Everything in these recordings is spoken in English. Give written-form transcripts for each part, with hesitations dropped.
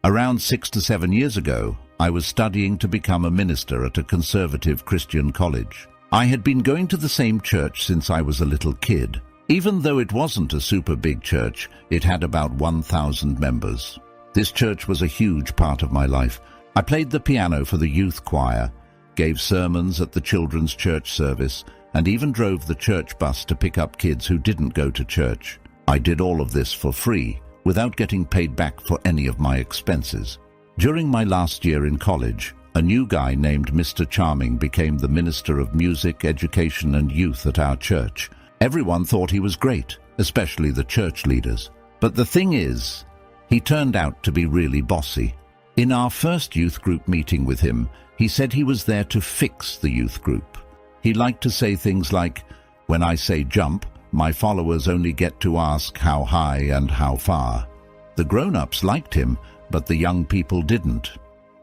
Around 6 to 7 years ago, I was studying to become a minister at a conservative Christian college. I had been going to the same church since I was a little kid. Even though it wasn't a super big church, it had about 1,000 members. This church was a huge part of my life. I played the piano for the youth choir, gave sermons at the children's church service, and even drove the church bus to pick up kids who didn't go to church. I did all of this for free, without getting paid back for any of my expenses. During my last year in college, a new guy named Mr. Charming became the Minister of Music, Education and Youth at our church. Everyone thought he was great, especially the church leaders. But the thing is, he turned out to be really bossy. In our first youth group meeting with him, he said he was there to fix the youth group. He liked to say things like, "When I say jump, my followers only get to ask how high and how far." The grown-ups liked him, but the young people didn't.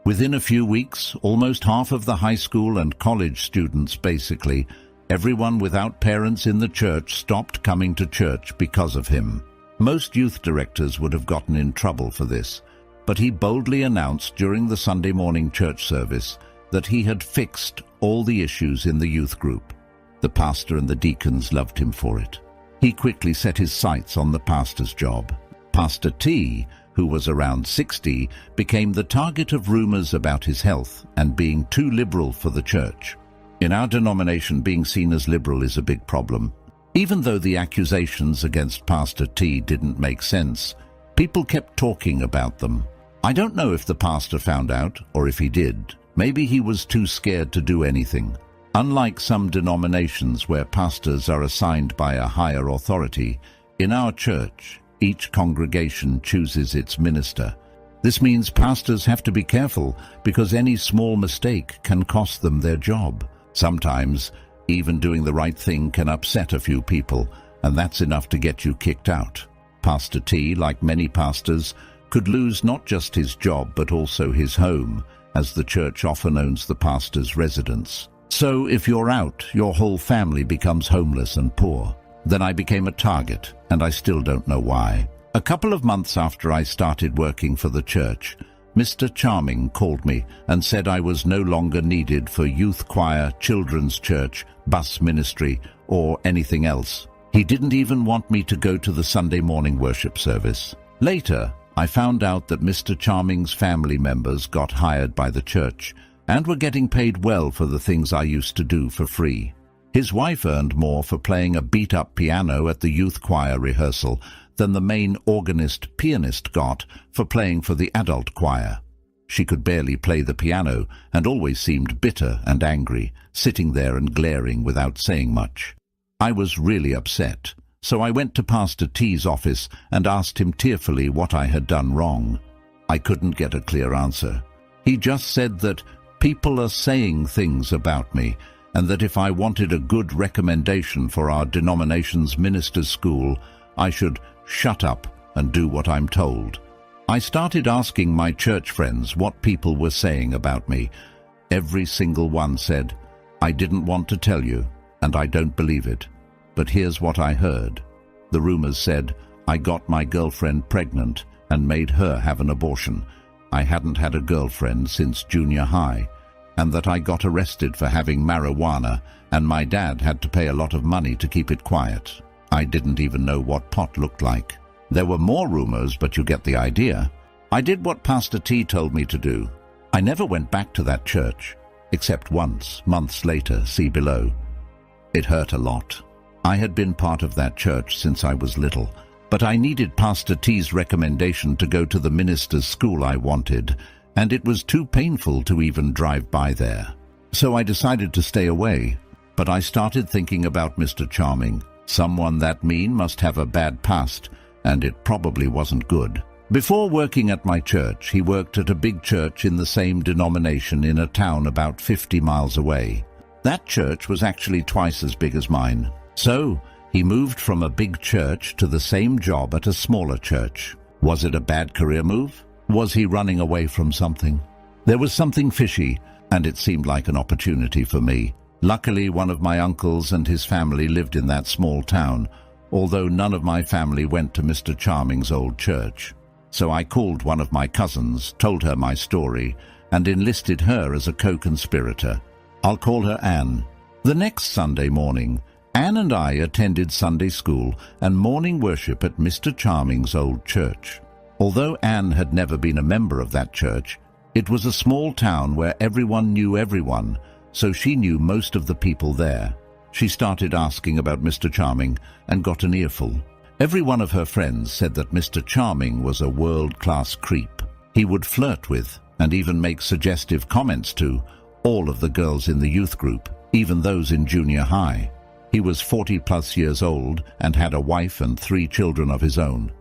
Within a few weeks, almost half of the high school and college students, basically, everyone without parents in the church, stopped coming to church because of him. Most youth directors would have gotten in trouble for this, but he boldly announced during the Sunday morning church service that he had fixed all the issues in the youth group. The pastor and the deacons loved him for it. He quickly set his sights on the pastor's job. Pastor T, who was around 60, became the target of rumors about his health and being too liberal for the church. In our denomination, being seen as liberal is a big problem. Even though the accusations against Pastor T didn't make sense, people kept talking about them. I don't know if the pastor found out, or if he did. Maybe he was too scared to do anything. Unlike some denominations where pastors are assigned by a higher authority, in our church, each congregation chooses its minister. This means pastors have to be careful because any small mistake can cost them their job. Sometimes, even doing the right thing can upset a few people, and that's enough to get you kicked out. Pastor T, like many pastors, could lose not just his job but also his home, as the church often owns the pastor's residence. So if you're out, your whole family becomes homeless and poor. Then I became a target, and I still don't know why. A couple of months after I started working for the church, Mr. Charming called me and said I was no longer needed for youth choir, children's church, bus ministry, or anything else. He didn't even want me to go to the Sunday morning worship service. Later, I found out that Mr. Charming's family members got hired by the church and were getting paid well for the things I used to do for free. His wife earned more for playing a beat-up piano at the youth choir rehearsal than the main organist-pianist got for playing for the adult choir. She could barely play the piano and always seemed bitter and angry, sitting there and glaring without saying much. I was really upset, so I went to Pastor T's office and asked him tearfully what I had done wrong. I couldn't get a clear answer. He just said that people are saying things about me, and that if I wanted a good recommendation for our denomination's ministers' school, I should shut up and do what I'm told. I started asking my church friends what people were saying about me. Every single one said, "I didn't want to tell you, and I don't believe it. But here's what I heard." The rumors said I got my girlfriend pregnant and made her have an abortion. I hadn't had a girlfriend since junior high, and that I got arrested for having marijuana, and my dad had to pay a lot of money to keep it quiet. I didn't even know what pot looked like. There were more rumors, but you get the idea. I did what Pastor T told me to do. I never went back to that church, except once, months later, see below. It hurt a lot. I had been part of that church since I was little, but I needed Pastor T's recommendation to go to the minister's school I wanted, and it was too painful to even drive by there. So I decided to stay away, but I started thinking about Mr. Charming. Someone that mean must have a bad past, and it probably wasn't good. Before working at my church, he worked at a big church in the same denomination in a town about 50 miles away. That church was actually twice as big as mine. So, he moved from a big church to the same job at a smaller church. Was it a bad career move? Was he running away from something? There was something fishy, and it seemed like an opportunity for me. Luckily, one of my uncles and his family lived in that small town, although none of my family went to Mr. Charming's old church. So I called one of my cousins, told her my story, and enlisted her as a co-conspirator. I'll call her Anne. The next Sunday morning, Anne and I attended Sunday school and morning worship at Mr. Charming's old church. Although Anne had never been a member of that church, it was a small town where everyone knew everyone, so she knew most of the people there. She started asking about Mr. Charming and got an earful. Every one of her friends said that Mr. Charming was a world-class creep. He would flirt with, and even make suggestive comments to, all of the girls in the youth group, even those in junior high. He was 40+ years old and had a wife and 3 children of his own.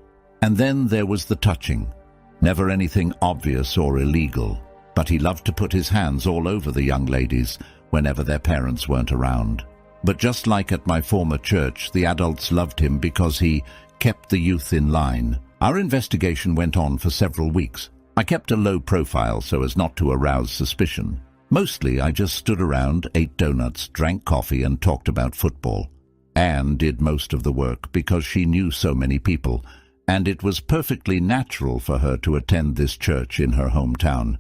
And then there was the touching. Never anything obvious or illegal, but he loved to put his hands all over the young ladies whenever their parents weren't around. But just like at my former church, the adults loved him because he kept the youth in line. Our investigation went on for several weeks. I kept a low profile so as not to arouse suspicion. Mostly I just stood around, ate donuts, drank coffee and talked about football. Anne did most of the work because she knew so many people, and it was perfectly natural for her to attend this church in her hometown,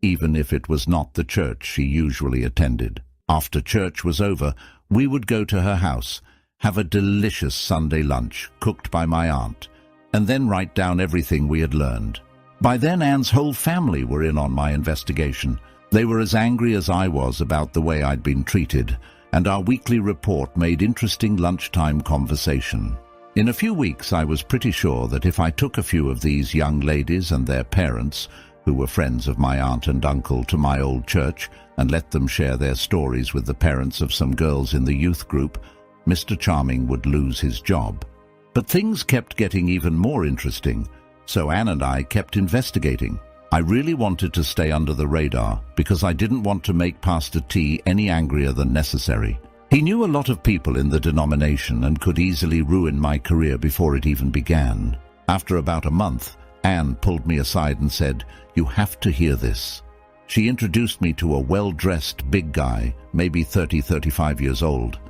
even if it was not the church she usually attended. After church was over, we would go to her house, have a delicious Sunday lunch cooked by my aunt, and then write down everything we had learned. By then Anne's whole family were in on my investigation. They were as angry as I was about the way I'd been treated, and our weekly report made interesting lunchtime conversation. In a few weeks I was pretty sure that if I took a few of these young ladies and their parents, who were friends of my aunt and uncle, to my old church and let them share their stories with the parents of some girls in the youth group, Mr. Charming would lose his job. But things kept getting even more interesting, so Anne and I kept investigating. I really wanted to stay under the radar because I didn't want to make Pastor T any angrier than necessary. He knew a lot of people in the denomination and could easily ruin my career before it even began. After about a month, Anne pulled me aside and said, "You have to hear this." She introduced me to a well-dressed big guy, maybe 30-35 years old.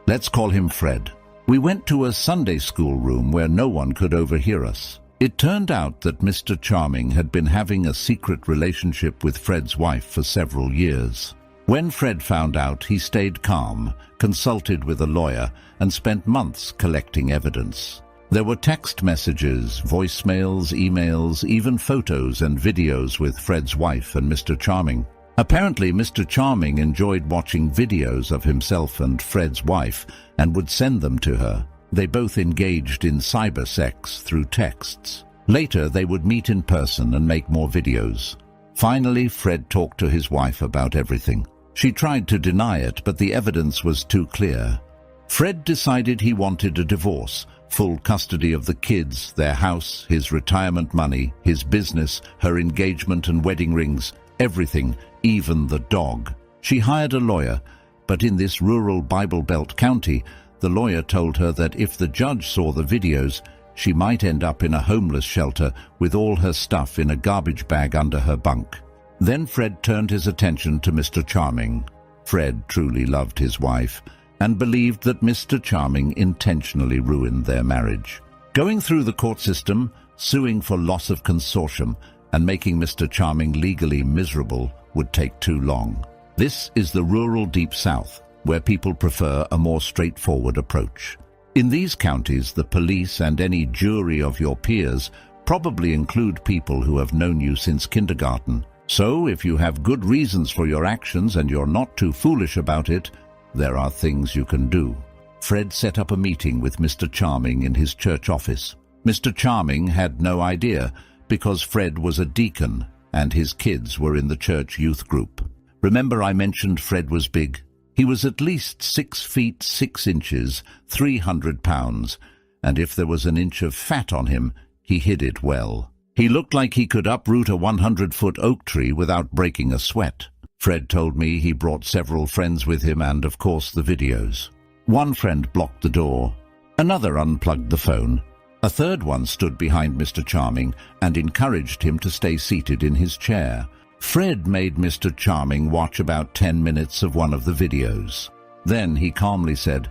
Let's call him Fred. We went to a Sunday school room where no one could overhear us. It turned out that Mr. Charming had been having a secret relationship with Fred's wife for several years. When Fred found out, he stayed calm, consulted with a lawyer, and spent months collecting evidence. There were text messages, voicemails, emails, even photos and videos with Fred's wife and Mr. Charming. Apparently, Mr. Charming enjoyed watching videos of himself and Fred's wife and would send them to her. They both engaged in cybersex through texts. Later, they would meet in person and make more videos. Finally, Fred talked to his wife about everything. She tried to deny it, but the evidence was too clear. Fred decided he wanted a divorce, full custody of the kids, their house, his retirement money, his business, her engagement and wedding rings, everything, even the dog. She hired a lawyer, but in this rural Bible Belt county, the lawyer told her that if the judge saw the videos, she might end up in a homeless shelter with all her stuff in a garbage bag under her bunk. Then Fred turned his attention to Mr. Charming. Fred truly loved his wife and believed that Mr. Charming intentionally ruined their marriage. Going through the court system, suing for loss of consortium, and making Mr. Charming legally miserable would take too long. This is the rural Deep South, where people prefer a more straightforward approach. In these counties, the police and any jury of your peers probably include people who have known you since kindergarten. So, if you have good reasons for your actions and you're not too foolish about it, there are things you can do. Fred set up a meeting with Mr. Charming in his church office. Mr. Charming had no idea because Fred was a deacon and his kids were in the church youth group. Remember I mentioned Fred was big? He was at least 6 feet 6 inches, 300 pounds, and if there was an inch of fat on him, he hid it well. He looked like he could uproot a 100-foot oak tree without breaking a sweat. Fred told me he brought several friends with him and, of course, the videos. One friend blocked the door. Another unplugged the phone. A third one stood behind Mr. Charming and encouraged him to stay seated in his chair. Fred made Mr. Charming watch about 10 minutes of one of the videos. Then he calmly said,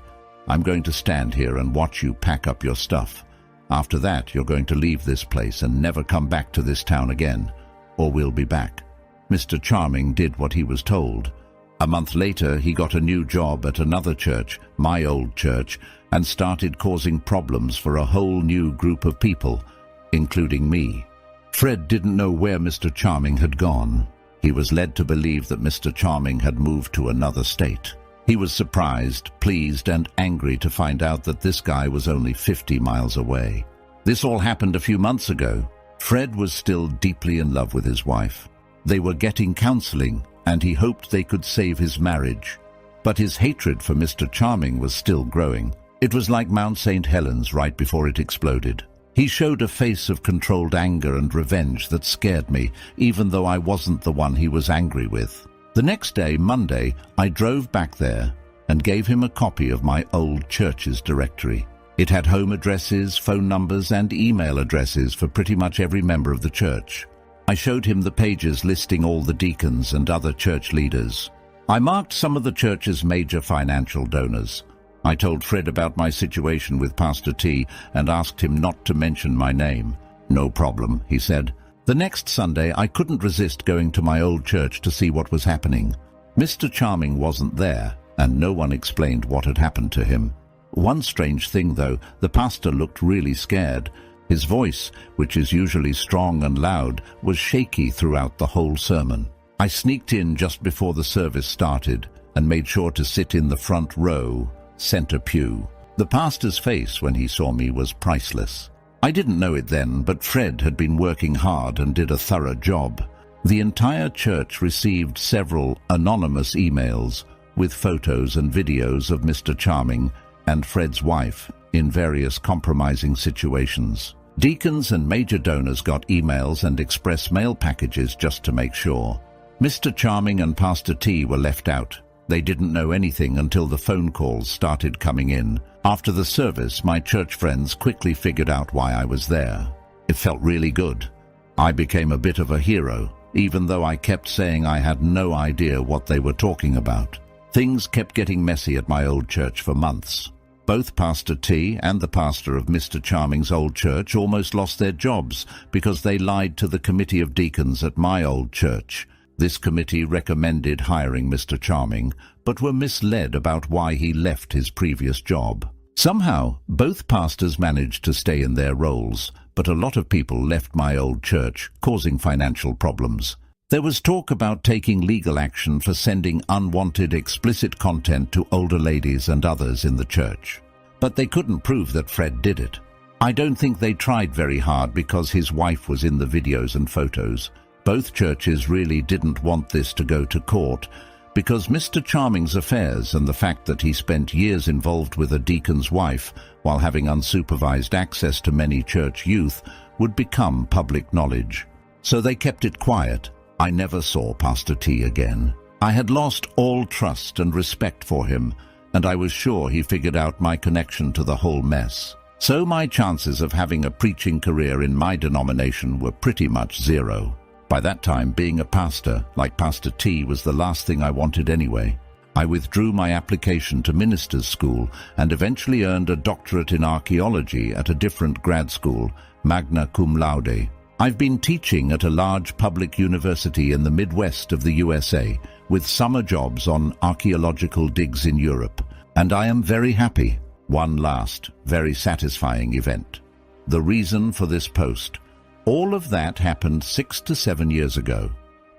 "I'm going to stand here and watch you pack up your stuff. After that, you're going to leave this place and never come back to this town again, or we'll be back." Mr. Charming did what he was told. A month later, he got a new job at another church, my old church, and started causing problems for a whole new group of people, including me. Fred didn't know where Mr. Charming had gone. He was led to believe that Mr. Charming had moved to another state. He was surprised, pleased, and angry to find out that this guy was only 50 miles away. This all happened a few months ago. Fred was still deeply in love with his wife. They were getting counseling, and he hoped they could save his marriage. But his hatred for Mr. Charming was still growing. It was like Mount St. Helens right before it exploded. He showed a face of controlled anger and revenge that scared me, even though I wasn't the one he was angry with. The next day, Monday, I drove back there and gave him a copy of my old church's directory. It had home addresses, phone numbers, and email addresses for pretty much every member of the church. I showed him the pages listing all the deacons and other church leaders. I marked some of the church's major financial donors. I told Fred about my situation with Pastor T and asked him not to mention my name. "No problem," he said. The next Sunday, I couldn't resist going to my old church to see what was happening. Mr. Charming wasn't there, and no one explained what had happened to him. One strange thing, though, the pastor looked really scared. His voice, which is usually strong and loud, was shaky throughout the whole sermon. I sneaked in just before the service started and made sure to sit in the front row, center pew. The pastor's face when he saw me was priceless. I didn't know it then, but Fred had been working hard and did a thorough job. The entire church received several anonymous emails with photos and videos of Mr. Charming and Fred's wife in various compromising situations. Deacons and major donors got emails and express mail packages just to make sure. Mr. Charming and Pastor T were left out. They didn't know anything until the phone calls started coming in. After the service, my church friends quickly figured out why I was there. It felt really good. I became a bit of a hero, even though I kept saying I had no idea what they were talking about. Things kept getting messy at my old church for months. Both Pastor T and the pastor of Mr. Charming's old church almost lost their jobs because they lied to the committee of deacons at my old church. This committee recommended hiring Mr. Charming, but were misled about why he left his previous job. Somehow, both pastors managed to stay in their roles, but a lot of people left my old church, causing financial problems. There was talk about taking legal action for sending unwanted explicit content to older ladies and others in the church. But they couldn't prove that Fred did it. I don't think they tried very hard because his wife was in the videos and photos. Both churches really didn't want this to go to court because Mr. Charming's affairs and the fact that he spent years involved with a deacon's wife while having unsupervised access to many church youth would become public knowledge. So they kept it quiet. I never saw Pastor T again. I had lost all trust and respect for him, and I was sure he figured out my connection to the whole mess. So my chances of having a preaching career in my denomination were pretty much zero. By that time, being a pastor, like Pastor T, was the last thing I wanted anyway. I withdrew my application to minister's school and eventually earned a doctorate in archaeology at a different grad school, magna cum laude. I've been teaching at a large public university in the Midwest of the USA, with summer jobs on archaeological digs in Europe, and I am very happy. One last, very satisfying event. The reason for this post. All of that happened 6 to 7 years ago.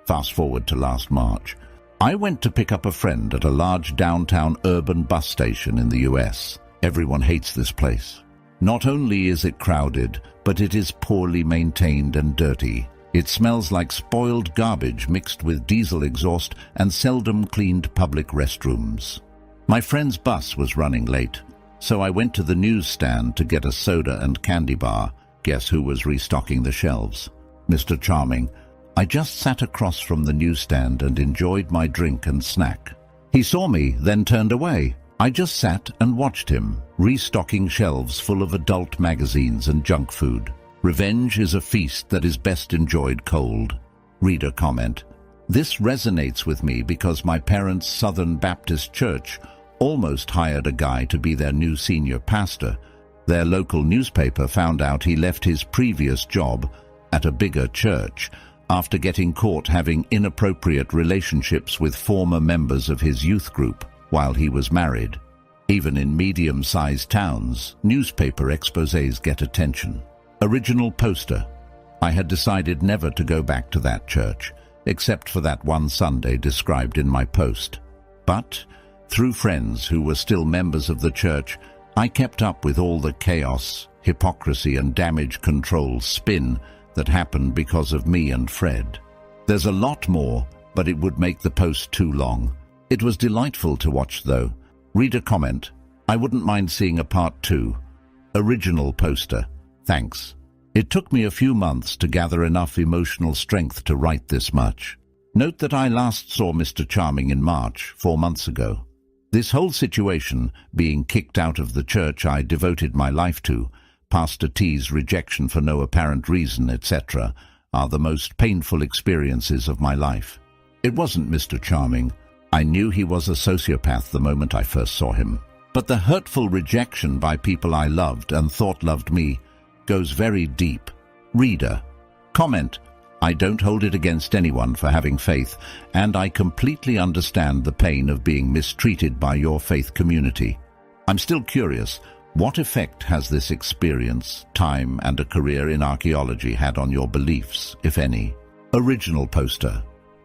Fast forward to last March. I went to pick up a friend at a large downtown urban bus station in the US. Everyone hates this place. Not only is it crowded, but it is poorly maintained and dirty. It smells like spoiled garbage mixed with diesel exhaust and seldom cleaned public restrooms. My friend's bus was running late, so I went to the newsstand to get a soda and candy bar. Guess who was restocking the shelves? Mr. Charming. I just sat across from the newsstand and enjoyed my drink and snack. He saw me, then turned away. I just sat and watched him, restocking shelves full of adult magazines and junk food. Revenge is a feast that is best enjoyed cold. Reader comment. This resonates with me because my parents' Southern Baptist Church almost hired a guy to be their new senior pastor, Their local newspaper found out he left his previous job at a bigger church after getting caught having inappropriate relationships with former members of his youth group while he was married. Even in medium-sized towns, newspaper exposés get attention. Original poster. I had decided never to go back to that church, except for that one Sunday described in my post. But, through friends who were still members of the church, I kept up with all the chaos, hypocrisy and damage control spin that happened because of me and Fred. There's a lot more, but it would make the post too long. It was delightful to watch, though. Reader comment: I wouldn't mind seeing a part 2. Original poster. Thanks. It took me a few months to gather enough emotional strength to write this much. Note that I last saw Mr. Charming in March, 4 months ago. This whole situation, being kicked out of the church I devoted my life to, Pastor T's rejection for no apparent reason, etc., are the most painful experiences of my life. It wasn't Mr. Charming. I knew he was a sociopath the moment I first saw him. But the hurtful rejection by people I loved and thought loved me goes very deep. Reader comment: I don't hold it against anyone for having faith, and I completely understand the pain of being mistreated by your faith community. I'm still curious, what effect has this experience, time, and a career in archaeology had on your beliefs, if any? Original poster.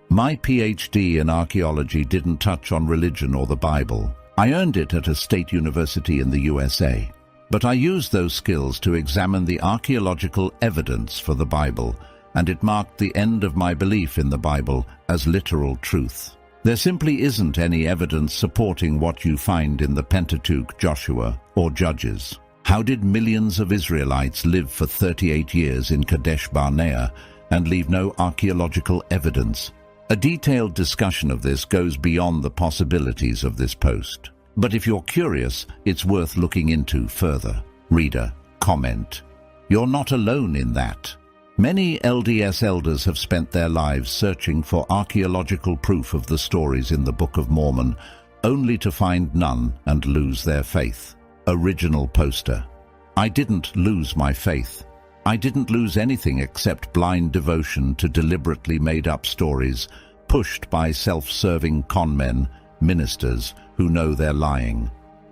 My PhD in archaeology didn't touch on religion or the Bible. I earned it at a state university in the USA. But I used those skills to examine the archaeological evidence for the Bible, and it marked the end of my belief in the Bible as literal truth. There simply isn't any evidence supporting what you find in the Pentateuch, Joshua, or Judges. How did millions of Israelites live for 38 years in Kadesh Barnea and leave no archaeological evidence? A detailed discussion of this goes beyond the possibilities of this post. But if you're curious, it's worth looking into further. Reader comment: You're not alone in that. Many LDS elders have spent their lives searching for archaeological proof of the stories in the Book of Mormon, only to find none and lose their faith. Original poster. I didn't lose my faith. I didn't lose anything except blind devotion to deliberately made-up stories, pushed by self-serving conmen, ministers who know they're lying.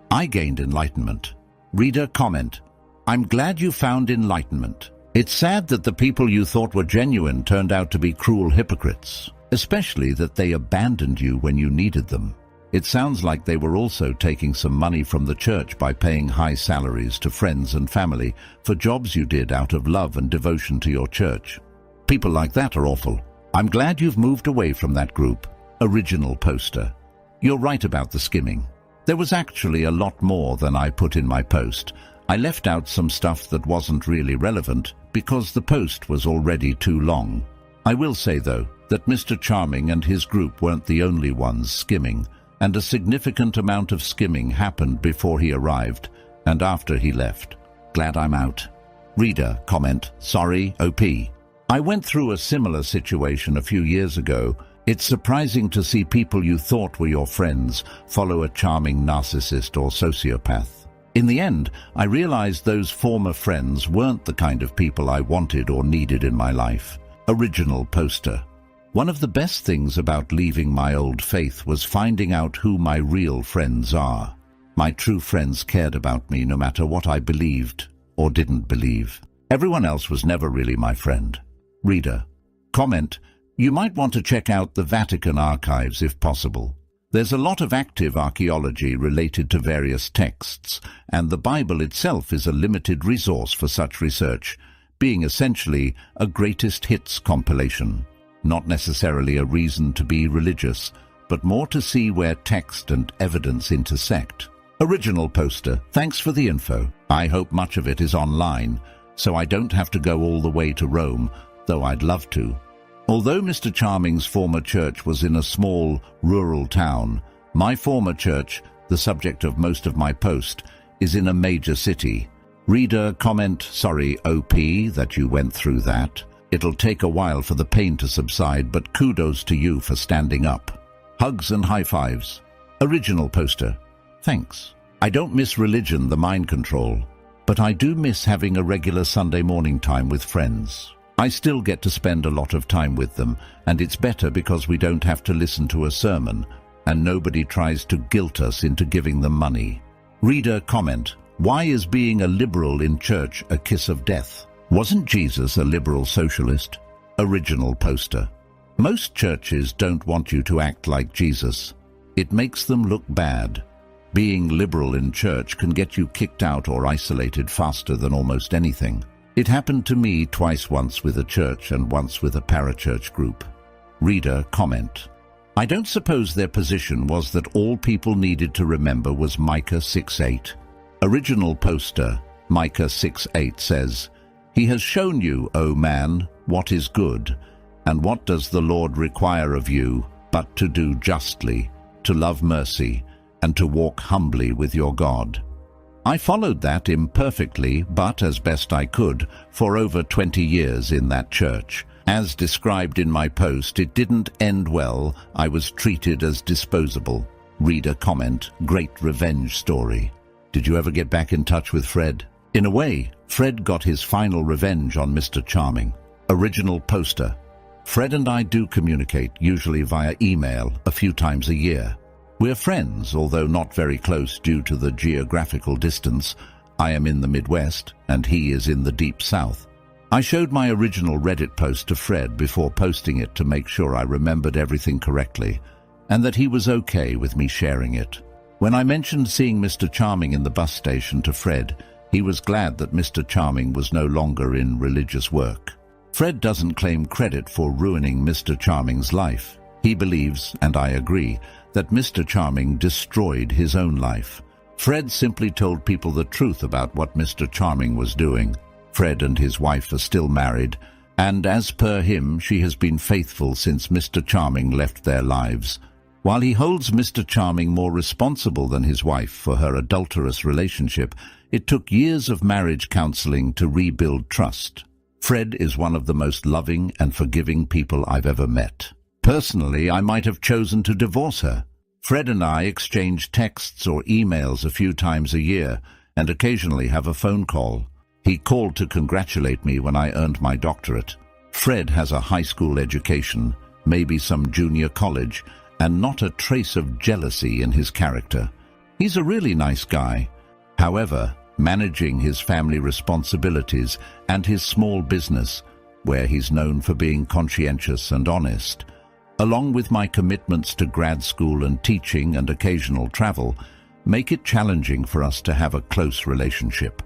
I gained enlightenment. Reader comment: I'm glad you found enlightenment. It's sad that the people you thought were genuine turned out to be cruel hypocrites, especially that they abandoned you when you needed them. It sounds like they were also taking some money from the church by paying high salaries to friends and family for jobs you did out of love and devotion to your church. People like that are awful. I'm glad you've moved away from that group. Original poster. You're right about the skimming. There was actually a lot more than I put in my post. I left out some stuff that wasn't really relevant because the post was already too long. I will say, though, that Mr. Charming and his group weren't the only ones skimming, and a significant amount of skimming happened before he arrived and after he left. Glad I'm out. Reader comment: Sorry, OP. I went through a similar situation a few years ago. It's surprising to see people you thought were your friends follow a charming narcissist or sociopath. In the end, I realized those former friends weren't the kind of people I wanted or needed in my life. Original poster. One of the best things about leaving my old faith was finding out who my real friends are. My true friends cared about me no matter what I believed or didn't believe. Everyone else was never really my friend. Reader comment: You might want to check out the Vatican archives if possible. There's a lot of active archaeology related to various texts, and the Bible itself is a limited resource for such research, being essentially a greatest hits compilation. Not necessarily a reason to be religious, but more to see where text and evidence intersect. Original poster. Thanks for the info. I hope much of it is online, so I don't have to go all the way to Rome, though I'd love to. Although Mr. Charming's former church was in a small, rural town, my former church, the subject of most of my post, is in a major city. Reader comment: Sorry, OP, that you went through that. It'll take a while for the pain to subside, but kudos to you for standing up. Hugs and high fives. Original poster. Thanks. I don't miss religion, the mind control. but I do miss having a regular Sunday morning time with friends. I still get to spend a lot of time with them, and it's better because we don't have to listen to a sermon, and nobody tries to guilt us into giving them money. Reader comment: why is being a liberal in church a kiss of death? Wasn't Jesus a liberal socialist? Original poster. Most churches don't want you to act like Jesus. It makes them look bad. Being liberal in church can get you kicked out or isolated faster than almost anything. It happened to me twice, once with a church and once with a parachurch group. Reader comment: I don't suppose their position was that all people needed to remember was Micah 6:8. Original poster. Micah 6:8 says, He has shown you, O man, what is good, and what does the Lord require of you, but to do justly, to love mercy, and to walk humbly with your God. I followed that imperfectly, but as best I could, for over 20 years in that church. As described in my post, it didn't end well. I was treated as disposable. Reader comment: great revenge story. Did you ever get back in touch with Fred? In a way, Fred got his final revenge on Mr. Charming. Original poster. Fred and I do communicate, usually via email, a few times a year. We're friends, although not very close due to the geographical distance. I am in the Midwest, and he is in the Deep South. I showed my original Reddit post to Fred before posting it to make sure I remembered everything correctly, and that he was okay with me sharing it. When I mentioned seeing Mr. Charming in the bus station to Fred, he was glad that Mr. Charming was no longer in religious work. Fred doesn't claim credit for ruining Mr. Charming's life. He believes, and I agree, that Mr. Charming destroyed his own life. Fred simply told people the truth about what Mr. Charming was doing. Fred and his wife are still married, and as per him, she has been faithful since Mr. Charming left their lives. While he holds Mr. Charming more responsible than his wife for her adulterous relationship, it took years of marriage counseling to rebuild trust. Fred is one of the most loving and forgiving people I've ever met. Personally, I might have chosen to divorce her. Fred and I exchange texts or emails a few times a year, and occasionally have a phone call. He called to congratulate me when I earned my doctorate. Fred has a high school education, maybe some junior college, and not a trace of jealousy in his character. He's a really nice guy. However, managing his family responsibilities and his small business, where he's known for being conscientious and honest, along with my commitments to grad school and teaching and occasional travel, make it challenging for us to have a close relationship.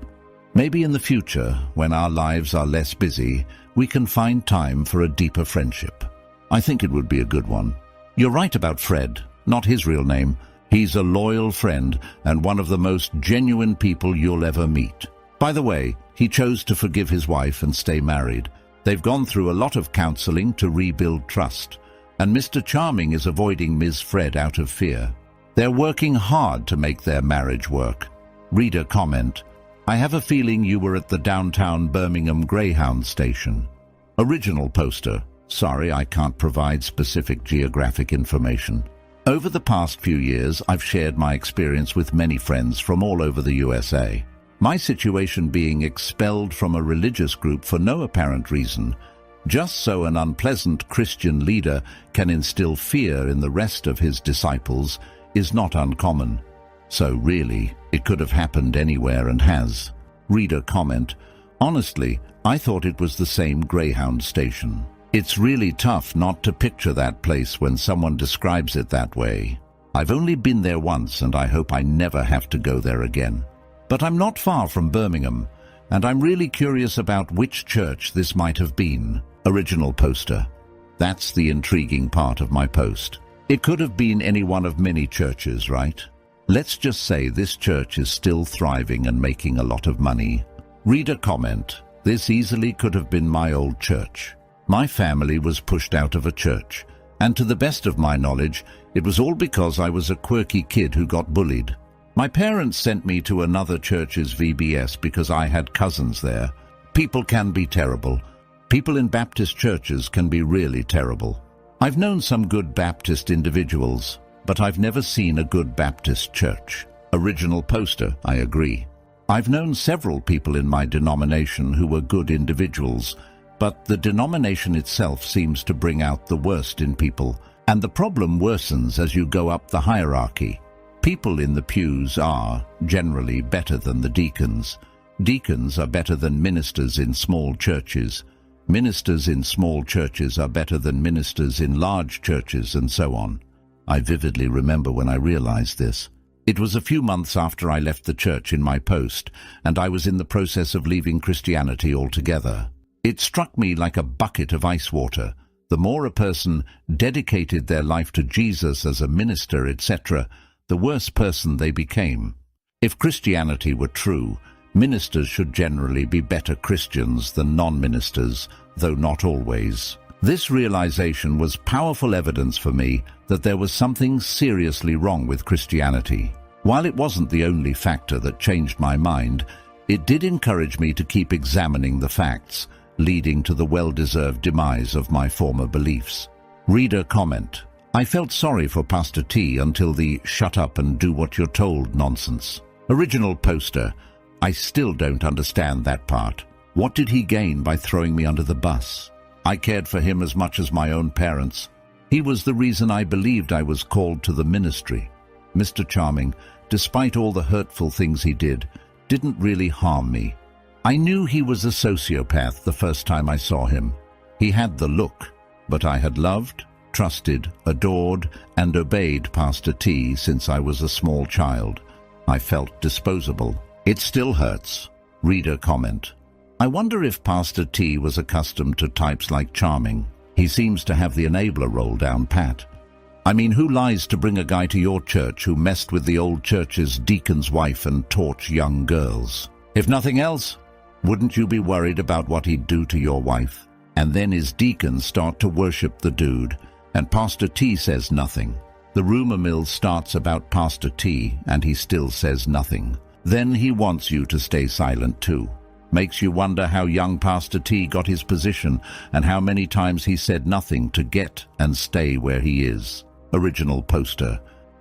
Maybe in the future, when our lives are less busy, we can find time for a deeper friendship. I think it would be a good one. You're right about Fred, not his real name. He's a loyal friend and one of the most genuine people you'll ever meet. By the way, he chose to forgive his wife and stay married. They've gone through a lot of counseling to rebuild trust, and Mr. Charming is avoiding Ms. Fred out of fear. They're working hard to make their marriage work. Reader comment: I have a feeling you were at the downtown Birmingham Greyhound station. Original poster. Sorry, I can't provide specific geographic information. Over the past few years, I've shared my experience with many friends from all over the USA. My situation being expelled from a religious group for no apparent reason, just so an unpleasant Christian leader can instill fear in the rest of his disciples, is not uncommon. So really, it could have happened anywhere and has. Reader comment: honestly, I thought it was the same Greyhound station. It's really tough not to picture that place when someone describes it that way. I've only been there once, and I hope I never have to go there again. But I'm not far from Birmingham, and I'm really curious about which church this might have been. Original poster. That's the intriguing part of my post. It could have been any one of many churches, right? Let's just say this church is still thriving and making a lot of money. Reader comment: this easily could have been my old church. My family was pushed out of a church, and to the best of my knowledge, it was all because I was a quirky kid who got bullied. My parents sent me to another church's VBS because I had cousins there. People can be terrible. People in Baptist churches can be really terrible. I've known some good Baptist individuals, but I've never seen a good Baptist church. Original poster, I agree. I've known several people in my denomination who were good individuals, but the denomination itself seems to bring out the worst in people, and the problem worsens as you go up the hierarchy. People in the pews are, generally, better than the deacons. Deacons are better than ministers in small churches. Ministers in small churches are better than ministers in large churches, and so on. I vividly remember when I realized this. It was a few months after I left the church in my post, and I was in the process of leaving Christianity altogether. It struck me like a bucket of ice water. The more a person dedicated their life to Jesus as a minister, etc., the worse person they became. If Christianity were true, ministers should generally be better Christians than non-ministers, though not always. This realization was powerful evidence for me that there was something seriously wrong with Christianity. While it wasn't the only factor that changed my mind, it did encourage me to keep examining the facts, leading to the well-deserved demise of my former beliefs. Reader comment: I felt sorry for Pastor T until the "shut up and do what you're told" nonsense. Original poster: I still don't understand that part. What did he gain by throwing me under the bus? I cared for him as much as my own parents. He was the reason I believed I was called to the ministry. Mr. Charming, despite all the hurtful things he did, didn't really harm me. I knew he was a sociopath the first time I saw him. He had the look, but I had loved, trusted, adored, and obeyed Pastor T since I was a small child. I felt disposable. It still hurts. Reader comment: I wonder if Pastor T was accustomed to types like Charming. He seems to have the enabler role down pat. I mean, who lies to bring a guy to your church who messed with the old church's deacon's wife and torch young girls? If nothing else, wouldn't you be worried about what he'd do to your wife? And then his deacons start to worship the dude, and Pastor T says nothing. The rumor mill starts about Pastor T, and he still says nothing. Then he wants you to stay silent too. Makes you wonder how young Pastor T got his position and how many times he said nothing to get and stay where he is. Original poster: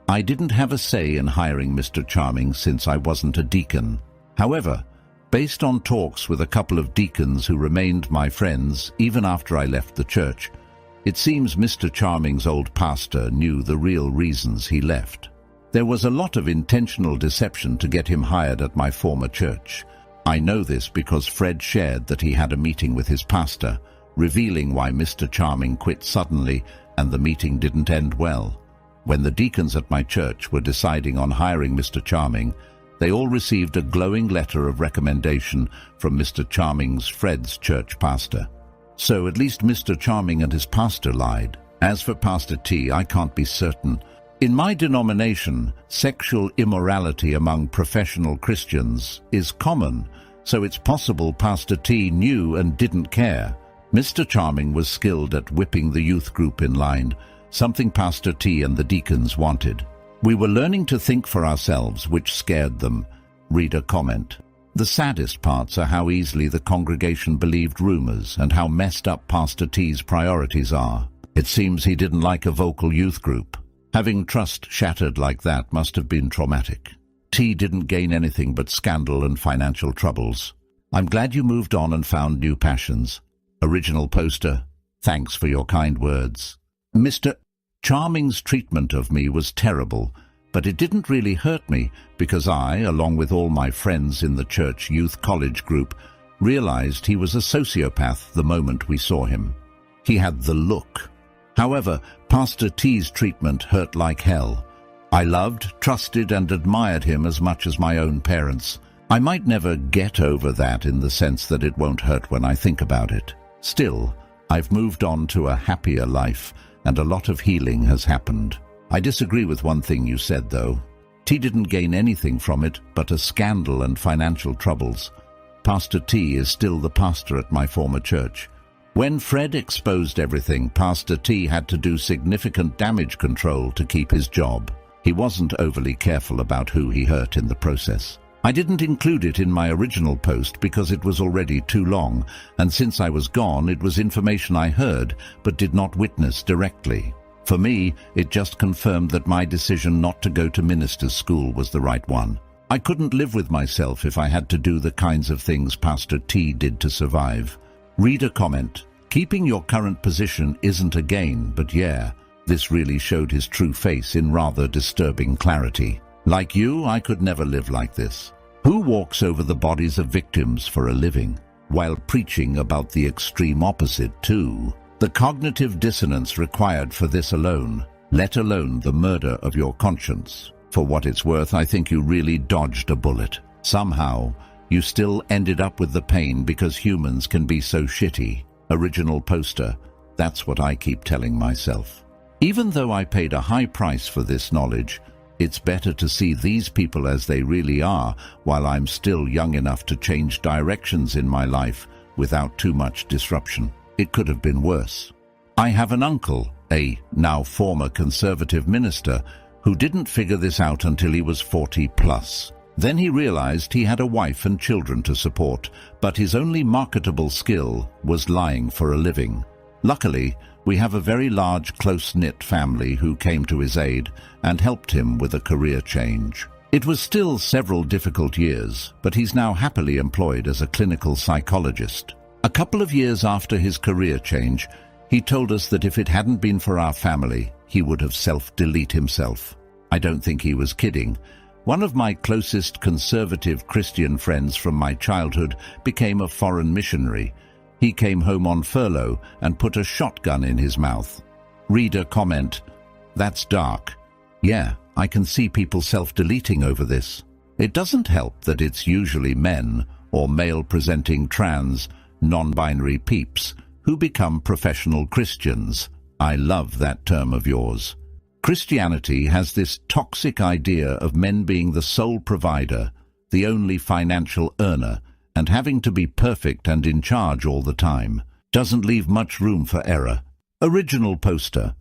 I didn't have a say in hiring Mr. Charming since I wasn't a deacon. However, based on talks with a couple of deacons who remained my friends even after I left the church, it seems Mr. Charming's old pastor knew the real reasons he left. There was a lot of intentional deception to get him hired at my former church. I know this because Fred shared that he had a meeting with his pastor, revealing why Mr. Charming quit suddenly and the meeting didn't end well. When the deacons at my church were deciding on hiring Mr. Charming, they all received a glowing letter of recommendation from Mr. Charming's Fred's church pastor. So at least Mr. Charming and his pastor lied. As for Pastor T, I can't be certain. In my denomination, sexual immorality among professional Christians is common, so it's possible Pastor T knew and didn't care. Mr. Charming was skilled at whipping the youth group in line, something Pastor T and the deacons wanted. We were learning to think for ourselves, which scared them. Reader comment: The saddest parts are how easily the congregation believed rumors and how messed up Pastor T's priorities are. It seems he didn't like a vocal youth group. Having trust shattered like that must have been traumatic. T didn't gain anything but scandal and financial troubles. I'm glad you moved on and found new passions. Original poster: Thanks for your kind words. Mr. Charming's treatment of me was terrible, but it didn't really hurt me because I, along with all my friends in the church youth college group, realized he was a sociopath the moment we saw him. He had the look. However, Pastor T's treatment hurt like hell. I loved, trusted, and admired him as much as my own parents. I might never get over that in the sense that it won't hurt when I think about it. Still, I've moved on to a happier life, and a lot of healing has happened. I disagree with one thing you said, though. T didn't gain anything from it but a scandal and financial troubles. Pastor T is still the pastor at my former church. When Fred exposed everything, Pastor T had to do significant damage control to keep his job. He wasn't overly careful about who he hurt in the process. I didn't include it in my original post because it was already too long, and since I was gone, it was information I heard but did not witness directly. For me, it just confirmed that my decision not to go to minister's school was the right one. I couldn't live with myself if I had to do the kinds of things Pastor T did to survive. Reader comment: keeping your current position isn't a gain, but yeah, this really showed his true face in rather disturbing clarity. Like you, I could never live like this. Who walks over the bodies of victims for a living, while preaching about the extreme opposite too? The cognitive dissonance required for this alone, let alone the murder of your conscience. For what it's worth, I think you really dodged a bullet. Somehow, you still ended up with the pain because humans can be so shitty. Original poster. That's what I keep telling myself. Even though I paid a high price for this knowledge, it's better to see these people as they really are while I'm still young enough to change directions in my life without too much disruption. It could have been worse. I have an uncle, a now former conservative minister, who didn't figure this out until he was 40 plus. Then he realized he had a wife and children to support, but his only marketable skill was lying for a living. Luckily, we have a very large, close-knit family who came to his aid and helped him with a career change. It was still several difficult years, but he's now happily employed as a clinical psychologist. A couple of years after his career change, he told us that if it hadn't been for our family, he would have self-deleted himself. I don't think he was kidding. One of my closest conservative Christian friends from my childhood became a foreign missionary. He came home on furlough and put a shotgun in his mouth. Reader comment: that's dark. Yeah, I can see people self-deleting over this. It doesn't help that it's usually men or male-presenting trans, non-binary peeps who become professional Christians. I love that term of yours. Christianity has this toxic idea of men being the sole provider, the only financial earner, and having to be perfect and in charge all the time. Doesn't leave much room for error. Original poster.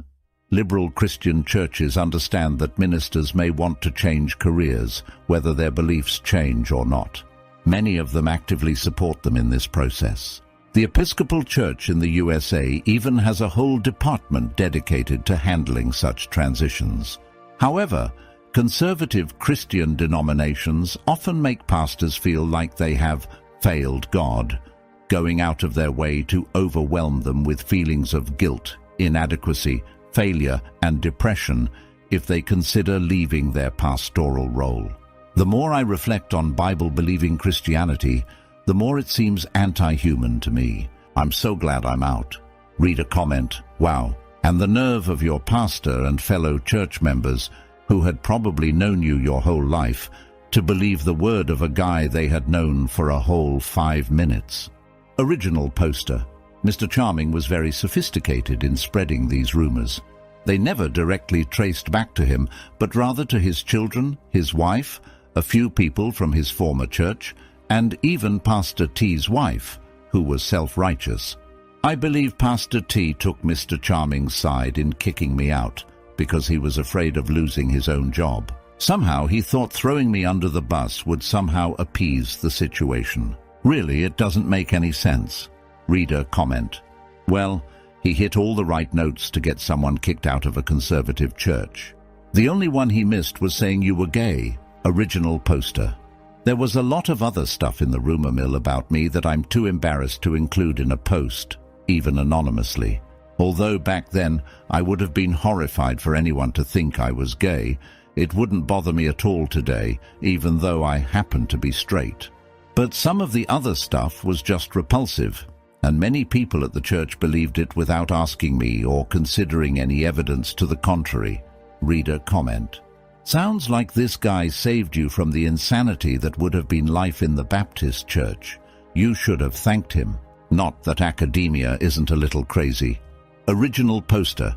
Liberal Christian churches understand that ministers may want to change careers, whether their beliefs change or not. Many of them actively support them in this process. The Episcopal Church in the USA even has a whole department dedicated to handling such transitions. However, conservative Christian denominations often make pastors feel like they have failed God, going out of their way to overwhelm them with feelings of guilt, inadequacy, failure, and depression if they consider leaving their pastoral role. The more I reflect on Bible-believing Christianity, the more it seems anti-human to me. I'm so glad I'm out. Reader comment: wow. And the nerve of your pastor and fellow church members, who had probably known you your whole life, to believe the word of a guy they had known for a whole 5 minutes. Original poster. Mr. Charming was very sophisticated in spreading these rumors. They never directly traced back to him, but rather to his children, his wife, a few people from his former church, and even Pastor T's wife, who was self-righteous. I believe Pastor T took Mr. Charming's side in kicking me out because he was afraid of losing his own job. Somehow he thought throwing me under the bus would somehow appease the situation. Really, it doesn't make any sense. Reader comment: well, he hit all the right notes to get someone kicked out of a conservative church. The only one he missed was saying you were gay. Original poster. There was a lot of other stuff in the rumor mill about me that I'm too embarrassed to include in a post, even anonymously. Although back then I would have been horrified for anyone to think I was gay, it wouldn't bother me at all today, even though I happen to be straight. But some of the other stuff was just repulsive, and many people at the church believed it without asking me or considering any evidence to the contrary. Reader comment: sounds like this guy saved you from the insanity that would have been life in the Baptist church. You should have thanked him. Not that academia isn't a little crazy. Original poster.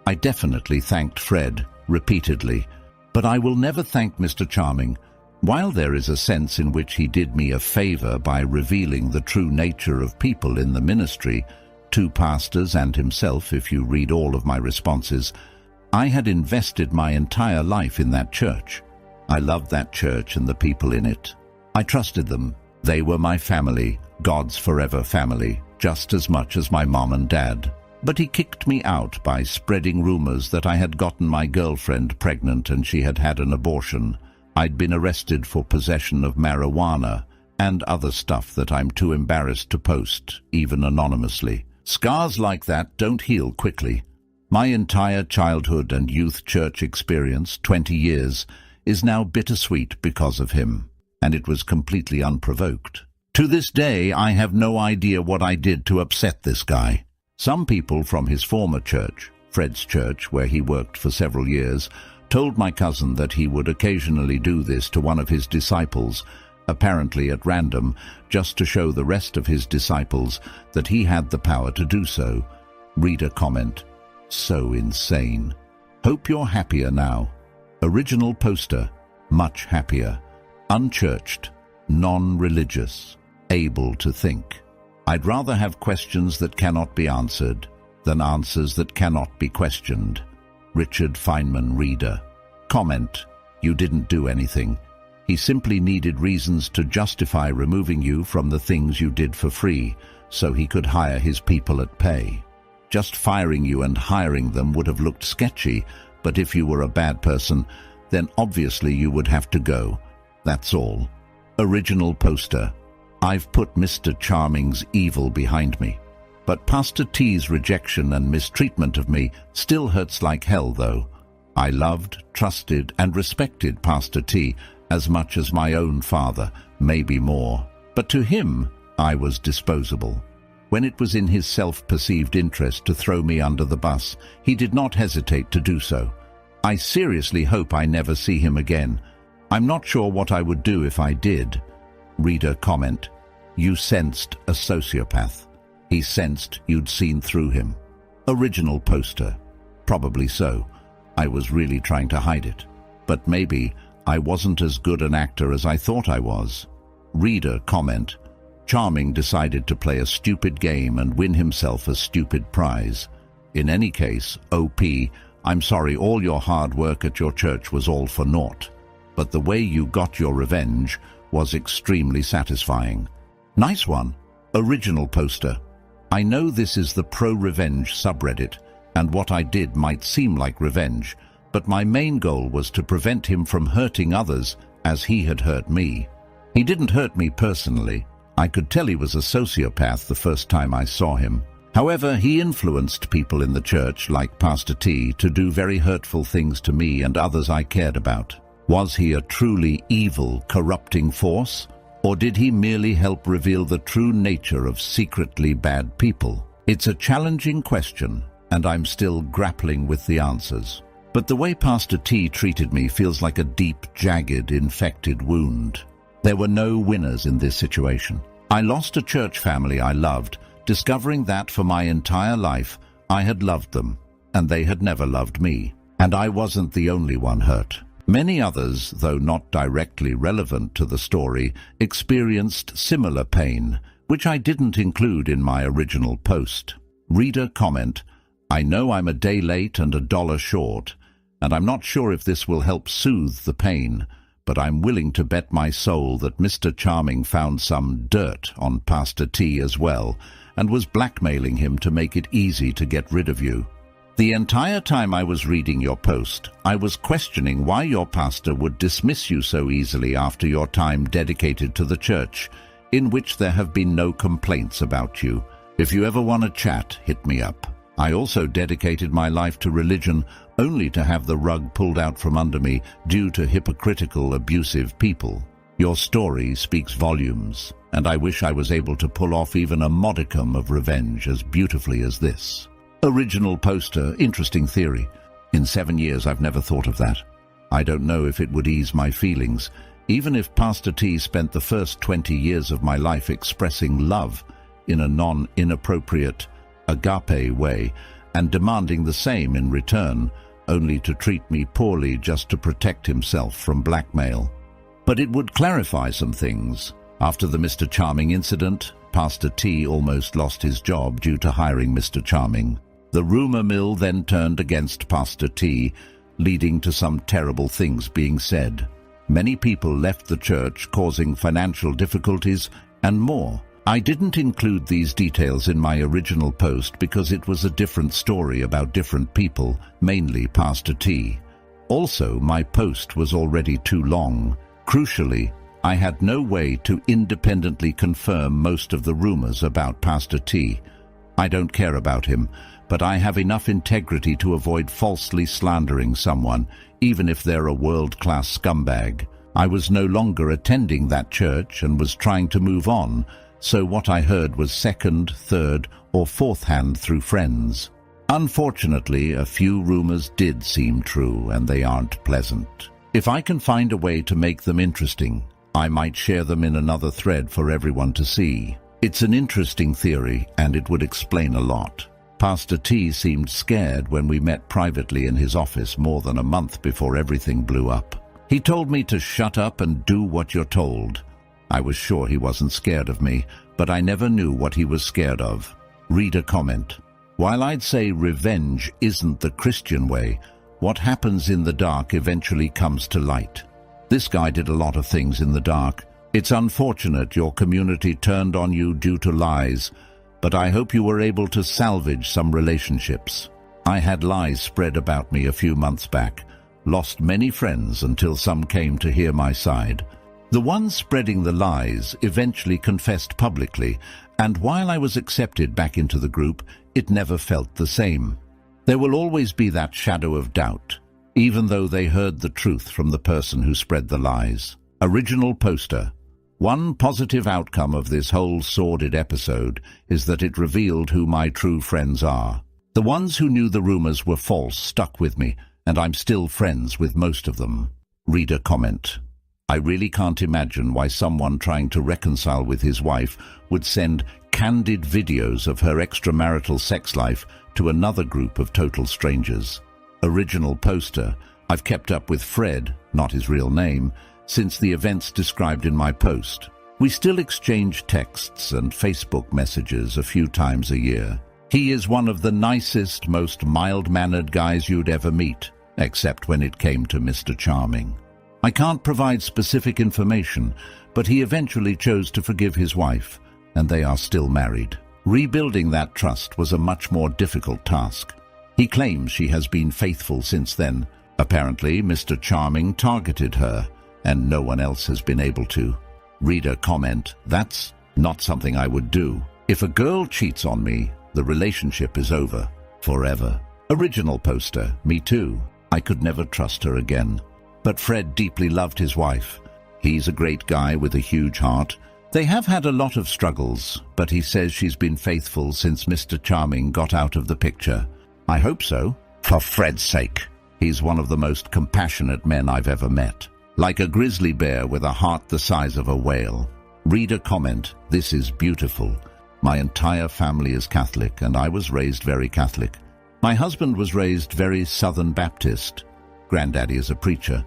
I definitely thanked Fred, repeatedly, but I will never thank Mr. Charming. While there is a sense in which he did me a favor by revealing the true nature of people in the ministry, 2 pastors and himself, if you read all of my responses, I had invested my entire life in that church. I loved that church and the people in it. I trusted them. They were my family, God's forever family, just as much as my mom and dad. But he kicked me out by spreading rumors that I had gotten my girlfriend pregnant and she had had an abortion. I'd been arrested for possession of marijuana and other stuff that I'm too embarrassed to post, even anonymously. Scars like that don't heal quickly. My entire childhood and youth church experience, 20 years, is now bittersweet because of him, and it was completely unprovoked. To this day, I have no idea what I did to upset this guy. Some people from his former church, Fred's church, where he worked for several years, told my cousin that he would occasionally do this to one of his disciples, apparently at random, just to show the rest of his disciples that he had the power to do so. Reader comment: so insane. Hope you're happier now. Original poster: much happier. Unchurched, non-religious, able to think. I'd rather have questions that cannot be answered than answers that cannot be questioned. Richard Feynman, reader. Comment: you didn't do anything. He simply needed reasons to justify removing you from the things you did for free, so he could hire his people at pay. Just firing you and hiring them would have looked sketchy, but if you were a bad person, then obviously you would have to go. That's all. Original poster. I've put Mr. Charming's evil behind me. But Pastor T's rejection and mistreatment of me still hurts like hell, though. I loved, trusted, and respected Pastor T as much as my own father, maybe more. But to him, I was disposable. When it was in his self-perceived interest to throw me under the bus, he did not hesitate to do so. I seriously hope I never see him again. I'm not sure what I would do if I did. Reader comment: you sensed a sociopath. He sensed you'd seen through him. Original poster. Probably so. I was really trying to hide it. But maybe I wasn't as good an actor as I thought I was. Reader comment: Charming decided to play a stupid game and win himself a stupid prize. In any case, OP, I'm sorry all your hard work at your church was all for naught. But the way you got your revenge was extremely satisfying. Nice one. Original poster. I know this is the pro-revenge subreddit, and what I did might seem like revenge, but my main goal was to prevent him from hurting others as he had hurt me. He didn't hurt me personally. I could tell he was a sociopath the first time I saw him. However, he influenced people in the church, like Pastor T, to do very hurtful things to me and others I cared about. Was he a truly evil, corrupting force? Or did he merely help reveal the true nature of secretly bad people? It's a challenging question, and I'm still grappling with the answers. But the way Pastor T treated me feels like a deep, jagged, infected wound. There were no winners in this situation. I lost a church family I loved, discovering that for my entire life I had loved them, and they had never loved me. And I wasn't the only one hurt. Many others, though not directly relevant to the story, experienced similar pain, which I didn't include in my original post. Reader comment: I know I'm a day late and $1 short, and I'm not sure if this will help soothe the pain, but I'm willing to bet my soul that Mr. Charming found some dirt on Pastor T as well, and was blackmailing him to make it easy to get rid of you. The entire time I was reading your post, I was questioning why your pastor would dismiss you so easily after your time dedicated to the church, in which there have been no complaints about you. If you ever want to chat, hit me up. I also dedicated my life to religion only to have the rug pulled out from under me due to hypocritical, abusive people. Your story speaks volumes, and I wish I was able to pull off even a modicum of revenge as beautifully as this. Original poster, interesting theory. In 7 years I've never thought of that. I don't know if it would ease my feelings, even if Pastor T spent the first 20 years of my life expressing love in a non-inappropriate, agape way, and demanding the same in return, only to treat me poorly just to protect himself from blackmail. But it would clarify some things. After the Mr. Charming incident, Pastor T almost lost his job due to hiring Mr. Charming. The rumor mill then turned against Pastor T, leading to some terrible things being said. Many people left the church, causing financial difficulties and more. I didn't include these details in my original post because it was a different story about different people, mainly Pastor T. Also, my post was already too long. Crucially, I had no way to independently confirm most of the rumors about Pastor T. I don't care about him, but I have enough integrity to avoid falsely slandering someone, even if they're a world-class scumbag. I was no longer attending that church and was trying to move on, so what I heard was second, third, or fourth hand through friends. Unfortunately, a few rumors did seem true, and they aren't pleasant. If I can find a way to make them interesting, I might share them in another thread for everyone to see. It's an interesting theory, and it would explain a lot. Pastor T seemed scared when we met privately in his office more than a month before everything blew up. He told me to shut up and do what you're told. I was sure he wasn't scared of me, but I never knew what he was scared of. Reader comment. While I'd say revenge isn't the Christian way, what happens in the dark eventually comes to light. This guy did a lot of things in the dark. It's unfortunate your community turned on you due to lies, but I hope you were able to salvage some relationships. I had lies spread about me a few months back, lost many friends until some came to hear my side. The ones spreading the lies eventually confessed publicly, and while I was accepted back into the group, it never felt the same. There will always be that shadow of doubt, even though they heard the truth from the person who spread the lies. Original poster. One positive outcome of this whole sordid episode is that it revealed who my true friends are. The ones who knew the rumors were false stuck with me, and I'm still friends with most of them. Reader comment. I really can't imagine why someone trying to reconcile with his wife would send candid videos of her extramarital sex life to another group of total strangers. Original poster. I've kept up with Fred, not his real name, since the events described in my post. We still exchange texts and Facebook messages a few times a year. He is one of the nicest, most mild-mannered guys you'd ever meet, except when it came to Mr. Charming. I can't provide specific information, but he eventually chose to forgive his wife, and they are still married. Rebuilding that trust was a much more difficult task. He claims she has been faithful since then. Apparently, Mr. Charming targeted her, and no one else has been able to. Reader comment. That's not something I would do. If a girl cheats on me, the relationship is over. Forever. Original poster. Me too. I could never trust her again. But Fred deeply loved his wife. He's a great guy with a huge heart. They have had a lot of struggles, but he says she's been faithful since Mr. Charming got out of the picture. I hope so. For Fred's sake. He's one of the most compassionate men I've ever met. Like a grizzly bear with a heart the size of a whale. Reader comment. This is beautiful. My entire family is Catholic, and I was raised very Catholic. My husband was raised very Southern Baptist. Granddaddy is a preacher.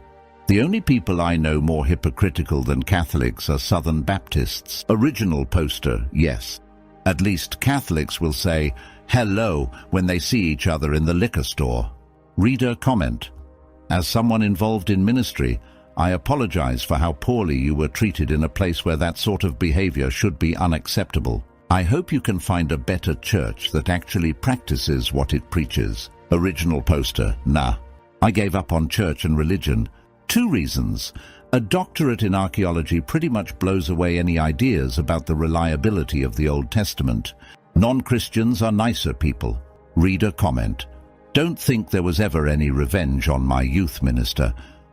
The only people I know more hypocritical than Catholics are Southern Baptists. Original poster, yes. At least Catholics will say hello when they see each other in the liquor store. Reader comment. As someone involved in ministry, I apologize for how poorly you were treated in a place where that sort of behavior should be unacceptable. I hope you can find a better church that actually practices what it preaches. Original poster, nah. I gave up on church and religion. 2 reasons. A doctorate in archaeology pretty much blows away any ideas about the reliability of the Old Testament. Non-Christians are nicer people. Reader comment. Don't think there was ever any revenge on my youth minister,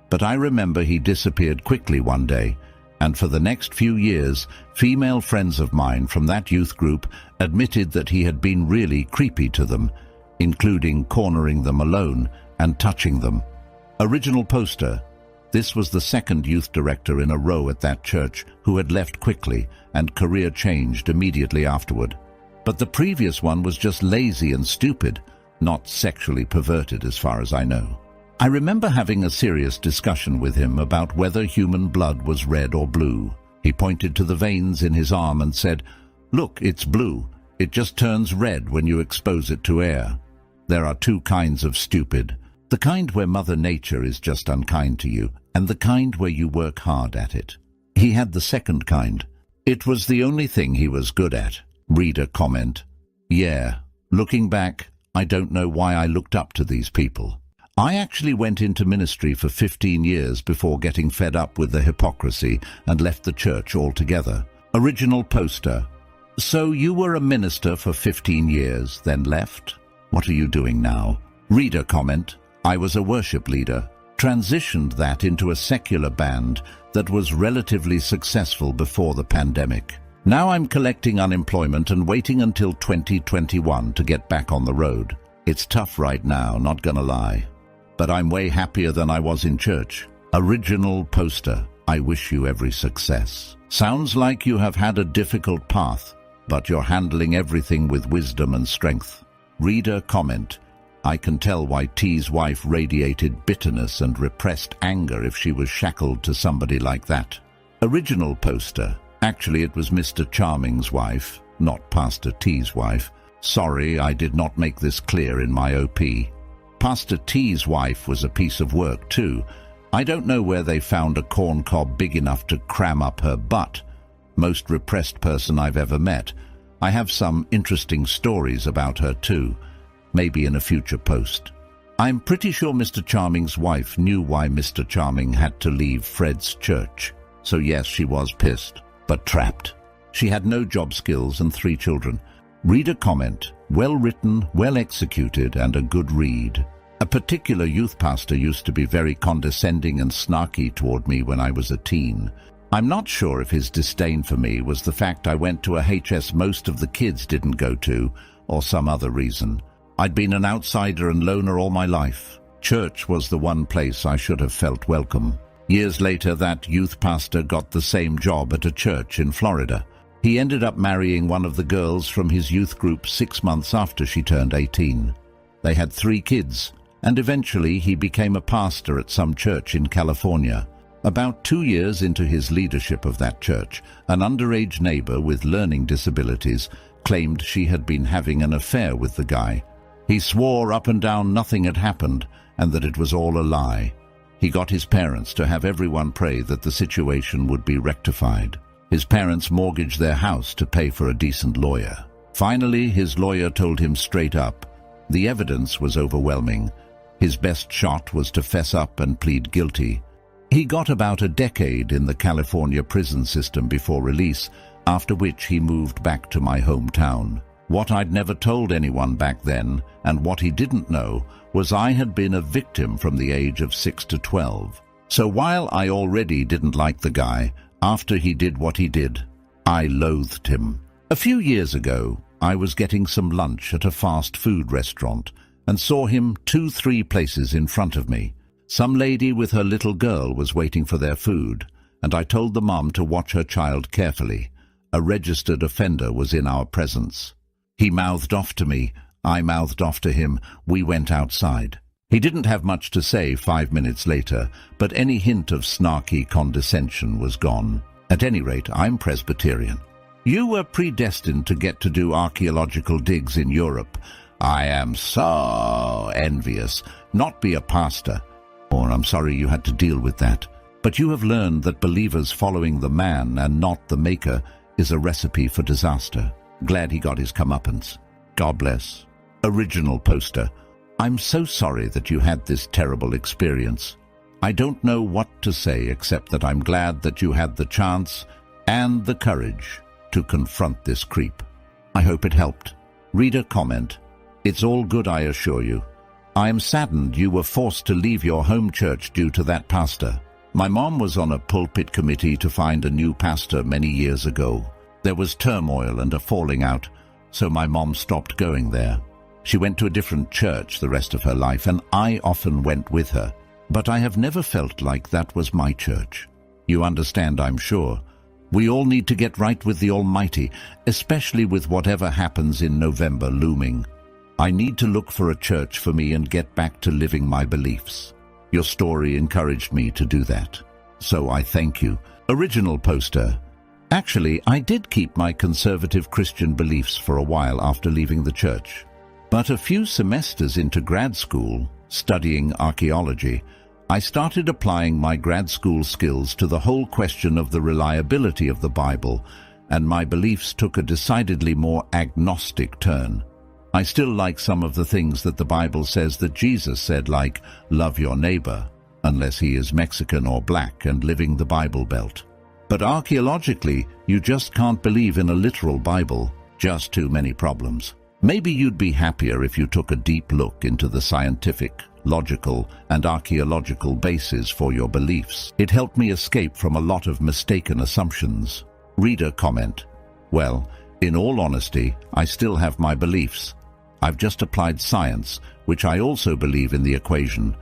but I remember he disappeared quickly one day, and for the next few years, female friends of mine from that youth group admitted that he had been really creepy to them, including cornering them alone and touching them. Original poster. This was the second youth director in a row at that church who had left quickly, and career changed immediately afterward. But the previous one was just lazy and stupid, not sexually perverted as far as I know. I remember having a serious discussion with him about whether human blood was red or blue. He pointed to the veins in his arm and said, "Look, it's blue. It just turns red when you expose it to air." There are 2 kinds of stupid. The kind where Mother Nature is just unkind to you, and the kind where you work hard at it. He had the second kind. It was the only thing he was good at. Reader comment. Yeah, looking back, I don't know why I looked up to these people. I actually went into ministry for 15 years before getting fed up with the hypocrisy and left the church altogether. Original poster. So you were a minister for 15 years, then left? What are you doing now? Reader comment. I was a worship leader. Transitioned that into a secular band that was relatively successful before the pandemic. Now I'm collecting unemployment and waiting until 2021 to get back on the road. It's tough right now, not gonna lie. But I'm way happier than I was in church. Original poster. I wish you every success. Sounds like you have had a difficult path, but you're handling everything with wisdom and strength. Reader comment. I can tell why T's wife radiated bitterness and repressed anger if she was shackled to somebody like that. Original poster. Actually, it was Mr. Charming's wife, not Pastor T's wife. Sorry, I did not make this clear in my OP. Pastor T's wife was a piece of work too. I don't know where they found a corn cob big enough to cram up her butt. Most repressed person I've ever met. I have some interesting stories about her too. Maybe in a future post. I'm pretty sure Mr. Charming's wife knew why Mr. Charming had to leave Fred's church. So yes, she was pissed, but trapped. She had no job skills and 3 children. Reader comment. Well written, well executed, and a good read. A particular youth pastor used to be very condescending and snarky toward me when I was a teen. I'm not sure if his disdain for me was the fact I went to a HS most of the kids didn't go to, or some other reason. I'd been an outsider and loner all my life. Church was the one place I should have felt welcome. Years later, that youth pastor got the same job at a church in Florida. He ended up marrying one of the girls from his youth group 6 months after she turned 18. They had 3 kids, and eventually he became a pastor at some church in California. About 2 years into his leadership of that church, an underage neighbor with learning disabilities claimed she had been having an affair with the guy. He swore up and down nothing had happened and that it was all a lie. He got his parents to have everyone pray that the situation would be rectified. His parents mortgaged their house to pay for a decent lawyer. Finally, his lawyer told him straight up. The evidence was overwhelming. His best shot was to fess up and plead guilty. He got about a decade in the California prison system before release, after which he moved back to my hometown. What I'd never told anyone back then, and what he didn't know, was I had been a victim from the age of 6 to 12. So while I already didn't like the guy, after he did what he did, I loathed him. A few years ago, I was getting some lunch at a fast food restaurant and saw him 2-3 places in front of me. Some lady with her little girl was waiting for their food, and I told the mom to watch her child carefully. A registered offender was in our presence. He mouthed off to me, I mouthed off to him, we went outside. He didn't have much to say 5 minutes later, but any hint of snarky condescension was gone. At any rate, I'm Presbyterian. You were predestined to get to do archaeological digs in Europe. I am so envious. Not be a pastor. Or I'm sorry you had to deal with that. But you have learned that believers following the man and not the maker is a recipe for disaster. Glad he got his comeuppance. God bless. Original poster. I'm so sorry that you had this terrible experience. I don't know what to say except that I'm glad that you had the chance and the courage to confront this creep. I hope it helped. Reader comment. It's all good, I assure you. I am saddened you were forced to leave your home church due to that pastor. My mom was on a pulpit committee to find a new pastor many years ago. There was turmoil and a falling out, so my mom stopped going there. She went to a different church the rest of her life, and I often went with her. But I have never felt like that was my church. You understand, I'm sure. We all need to get right with the Almighty, especially with whatever happens in November looming. I need to look for a church for me and get back to living my beliefs. Your story encouraged me to do that. So I thank you. Original poster. Actually, I did keep my conservative Christian beliefs for a while after leaving the church. But a few semesters into grad school, studying archaeology, I started applying my grad school skills to the whole question of the reliability of the Bible, and my beliefs took a decidedly more agnostic turn. I still like some of the things that the Bible says that Jesus said, like, love your neighbor, unless he is Mexican or black and living the Bible Belt. But archaeologically, you just can't believe in a literal Bible. Just too many problems. Maybe you'd be happier if you took a deep look into the scientific, logical, and archaeological basis for your beliefs. It helped me escape from a lot of mistaken assumptions. Reader comment. Well, in all honesty, I still have my beliefs. I've just applied science, which I also believe in the equation,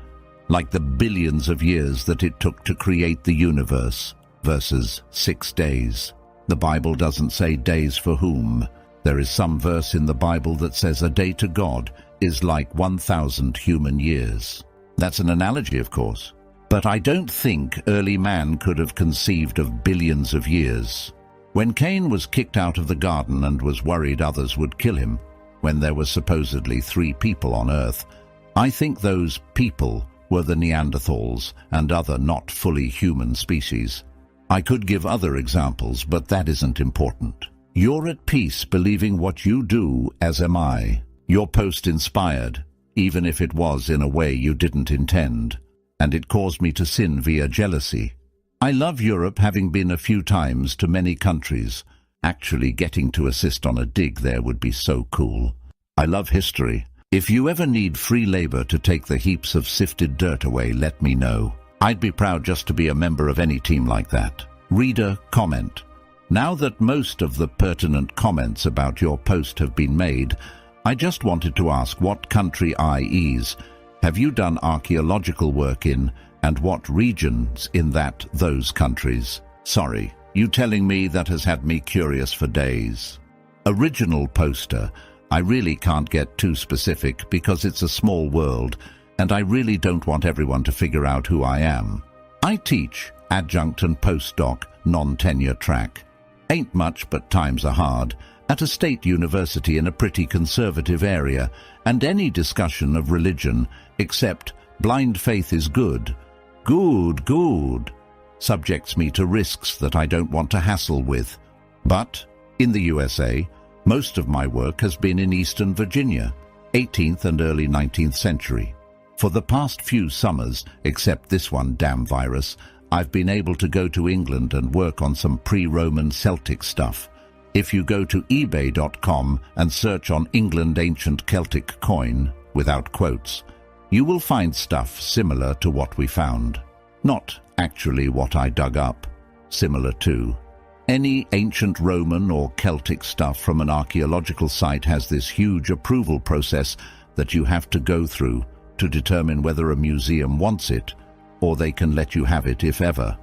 like the billions of years that it took to create the universe versus 6 days. The Bible doesn't say days for whom. There is some verse in the Bible that says a day to God is like 1,000 human years. That's an analogy, of course. But I don't think early man could have conceived of billions of years. When Cain was kicked out of the garden and was worried others would kill him, when there were supposedly 3 people on Earth, I think those people were the Neanderthals and other not fully human species. I could give other examples, but that isn't important. You're at peace believing what you do, as am I. Your post inspired, even if it was in a way you didn't intend, and it caused me to sin via jealousy. I love Europe, having been a few times to many countries. Actually getting to assist on a dig there would be so cool. I love history. If you ever need free labor to take the heaps of sifted dirt away, let me know. I'd be proud just to be a member of any team like that. Reader comment. Now that most of the pertinent comments about your post have been made, I just wanted to ask, what country, i.e., have you done archaeological work in, and what regions in those countries? Sorry, you telling me that has had me curious for days. Original poster. I really can't get too specific because it's a small world, and I really don't want everyone to figure out who I am. I teach adjunct and postdoc, non-tenure track. Ain't much, but times are hard, at a state university in a pretty conservative area, and any discussion of religion, except blind faith is good, subjects me to risks that I don't want to hassle with. But, in the USA, most of my work has been in Eastern Virginia, 18th and early 19th century. For the past few summers, except this one damn virus, I've been able to go to England and work on some pre-Roman Celtic stuff. If you go to eBay.com and search on England ancient Celtic coin, without quotes, you will find stuff similar to what we found. Not actually what I dug up, similar to. Any ancient Roman or Celtic stuff from an archaeological site has this huge approval process that you have to go through to determine whether a museum wants it, or they can let you have it if ever.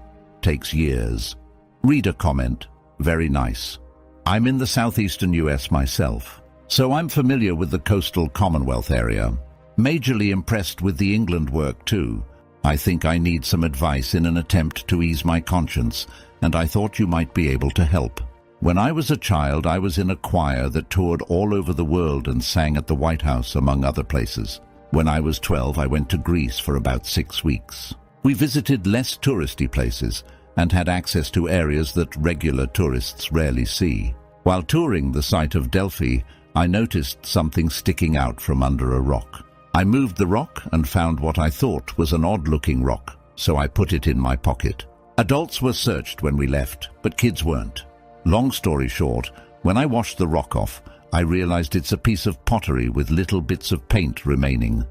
Takes years. Reader comment. Very nice. I'm in the southeastern US myself, so I'm familiar with the coastal Commonwealth area. Majorly impressed with the England work too. I think I need some advice in an attempt to ease my conscience, and I thought you might be able to help. When I was a child, I was in a choir that toured all over the world and sang at the White House, among other places. When I was 12, I went to Greece for about 6 weeks. We visited less touristy places and had access to areas that regular tourists rarely see. While touring the site of Delphi, I noticed something sticking out from under a rock. I moved the rock and found what I thought was an odd-looking rock, so I put it in my pocket. Adults were searched when we left, but kids weren't. Long story short, when I washed the rock off, I realized it's a piece of pottery with little bits of paint remaining.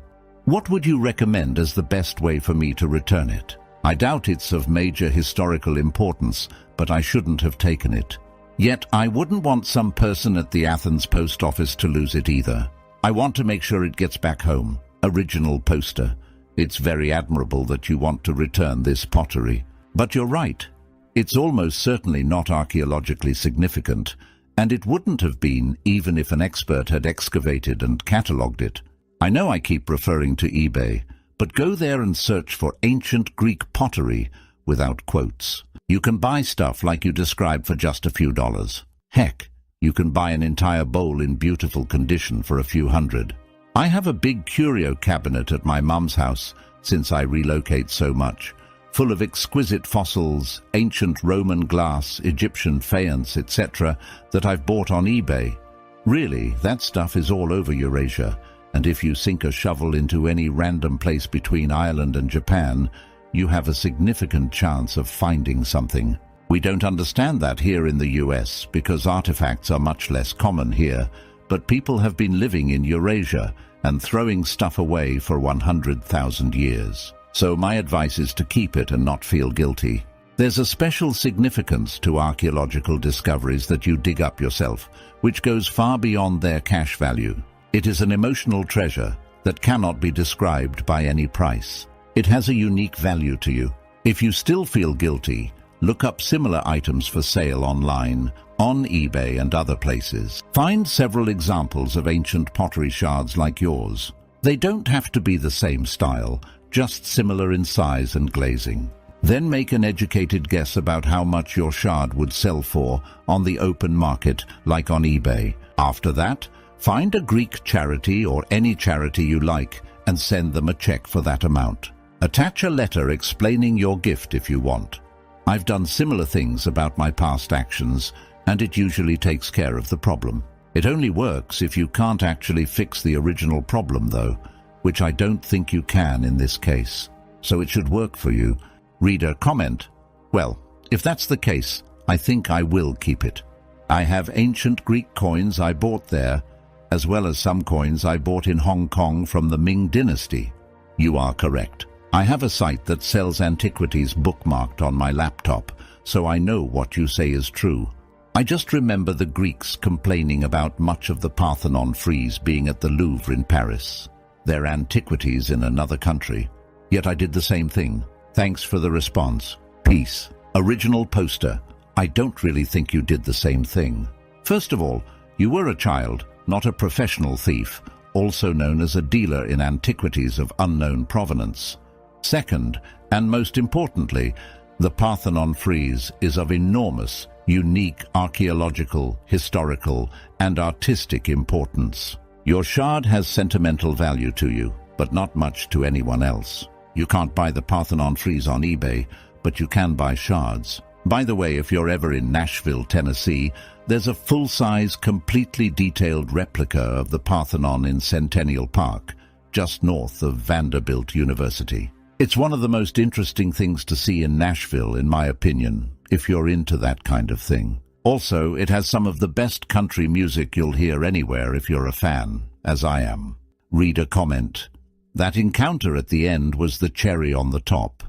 What would you recommend as the best way for me to return it? I doubt it's of major historical importance, but I shouldn't have taken it. Yet I wouldn't want some person at the Athens post office to lose it either. I want to make sure it gets back home. Original poster. It's very admirable that you want to return this pottery. But you're right. It's almost certainly not archaeologically significant, and it wouldn't have been even if an expert had excavated and catalogued it. I know I keep referring to eBay, but go there and search for ancient Greek pottery without quotes. You can buy stuff like you described for just a few dollars. Heck, you can buy an entire bowl in beautiful condition for a few hundred. I have a big curio cabinet at my mum's house, since I relocate so much, full of exquisite fossils, ancient Roman glass, Egyptian faience, etc. that I've bought on eBay. Really, that stuff is all over Eurasia, and if you sink a shovel into any random place between Ireland and Japan, you have a significant chance of finding something. We don't understand that here in the US because artifacts are much less common here, but people have been living in Eurasia and throwing stuff away for 100,000 years. So my advice is to keep it and not feel guilty. There's a special significance to archaeological discoveries that you dig up yourself, which goes far beyond their cash value. It is an emotional treasure that cannot be described by any price. It has a unique value to you. If you still feel guilty, look up similar items for sale online, on eBay and other places. Find several examples of ancient pottery shards like yours. They don't have to be the same style, just similar in size and glazing. Then make an educated guess about how much your shard would sell for on the open market, like on eBay. After that, find a Greek charity or any charity you like and send them a check for that amount. Attach a letter explaining your gift if you want. I've done similar things about my past actions, and it usually takes care of the problem. It only works if you can't actually fix the original problem, though, which I don't think you can in this case. So it should work for you. Reader comment. Well, if that's the case, I think I will keep it. I have ancient Greek coins I bought there, as well as some coins I bought in Hong Kong from the Ming Dynasty. You are correct. I have a site that sells antiquities bookmarked on my laptop, so I know what you say is true. I just remember the Greeks complaining about much of the Parthenon frieze being at the Louvre in Paris. They're antiquities in another country. Yet I did the same thing. Thanks for the response. Peace. Original poster. I don't really think you did the same thing. First of all, you were a child, not a professional thief, also known as a dealer in antiquities of unknown provenance. Second, and most importantly, the Parthenon frieze is of enormous, unique archaeological, historical, and artistic importance. Your shard has sentimental value to you, but not much to anyone else. You can't buy the Parthenon frieze on eBay, but you can buy shards. By the way, if you're ever in Nashville, Tennessee, there's a full-size, completely detailed replica of the Parthenon in Centennial Park, just north of Vanderbilt University. It's one of the most interesting things to see in Nashville, in my opinion, if you're into that kind of thing. Also, it has some of the best country music you'll hear anywhere if you're a fan, as I am. Reader comment. That encounter at the end was the cherry on the top.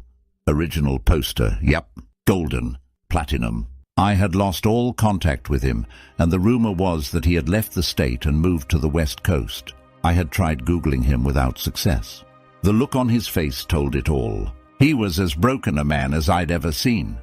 Original poster, yep, golden, platinum. I had lost all contact with him, and the rumor was that he had left the state and moved to the West Coast. I had tried Googling him without success. The look on his face told it all. He was as broken a man as I'd ever seen.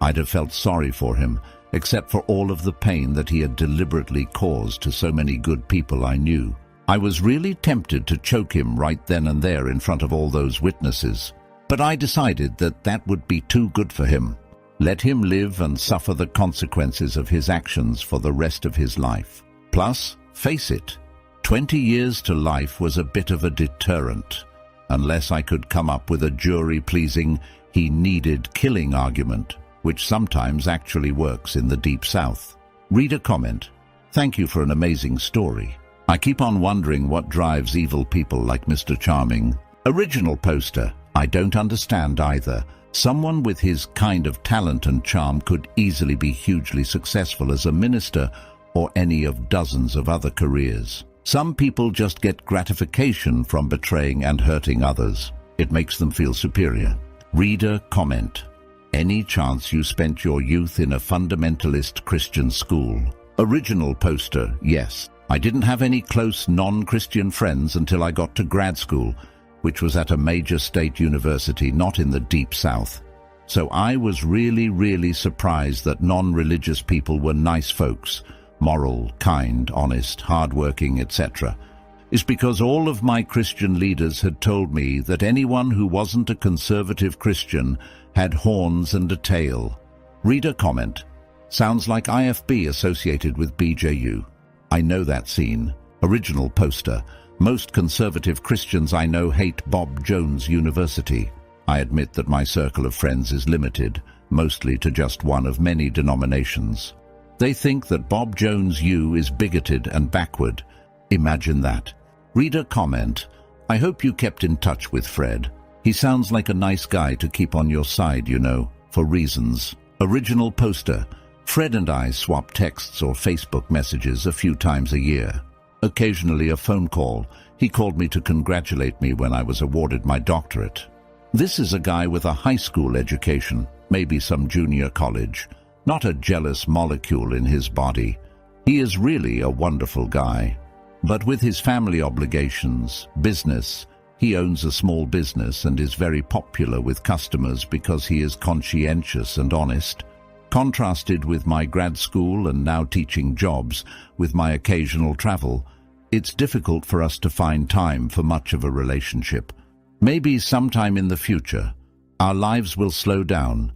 I'd have felt sorry for him, except for all of the pain that he had deliberately caused to so many good people I knew. I was really tempted to choke him right then and there in front of all those witnesses. But I decided that that would be too good for him. Let him live and suffer the consequences of his actions for the rest of his life. Plus, face it, 20 years to life was a bit of a deterrent. Unless I could come up with a jury-pleasing, he needed killing argument, which sometimes actually works in the Deep South. Reader comment. Thank you for an amazing story. I keep on wondering what drives evil people like Mr. Charming. Original poster. I don't understand either. Someone with his kind of talent and charm could easily be hugely successful as a minister or any of dozens of other careers. Some people just get gratification from betraying and hurting others. It makes them feel superior. Reader comment. Any chance you spent your youth in a fundamentalist Christian school? Original poster, yes. I didn't have any close non-Christian friends until I got to grad school, which was at a major state university not in the Deep South. So I was really surprised that non-religious people were nice folks, moral, kind, honest, hardworking, etc. It's because all of my Christian leaders had told me that anyone who wasn't a conservative Christian had horns and a tail. Reader comment. Sounds like IFB associated with BJU. I know that scene. Original poster. Most conservative Christians I know hate Bob Jones University. I admit that my circle of friends is limited, mostly to just one of many denominations. They think that Bob Jones U is bigoted and backward. Imagine that. Reader comment, I hope you kept in touch with Fred. He sounds like a nice guy to keep on your side, you know, for reasons. Original poster, Fred and I swap texts or Facebook messages a few times a year. Occasionally a phone call. He called me to congratulate me when I was awarded my doctorate. This is a guy with a high school education, maybe some junior college, not a jealous molecule in his body. He is really a wonderful guy. But with his family obligations, business, he owns a small business and is very popular with customers because he is conscientious and honest. Contrasted with my grad school and now teaching jobs, with my occasional travel, it's difficult for us to find time for much of a relationship. Maybe sometime in the future, our lives will slow down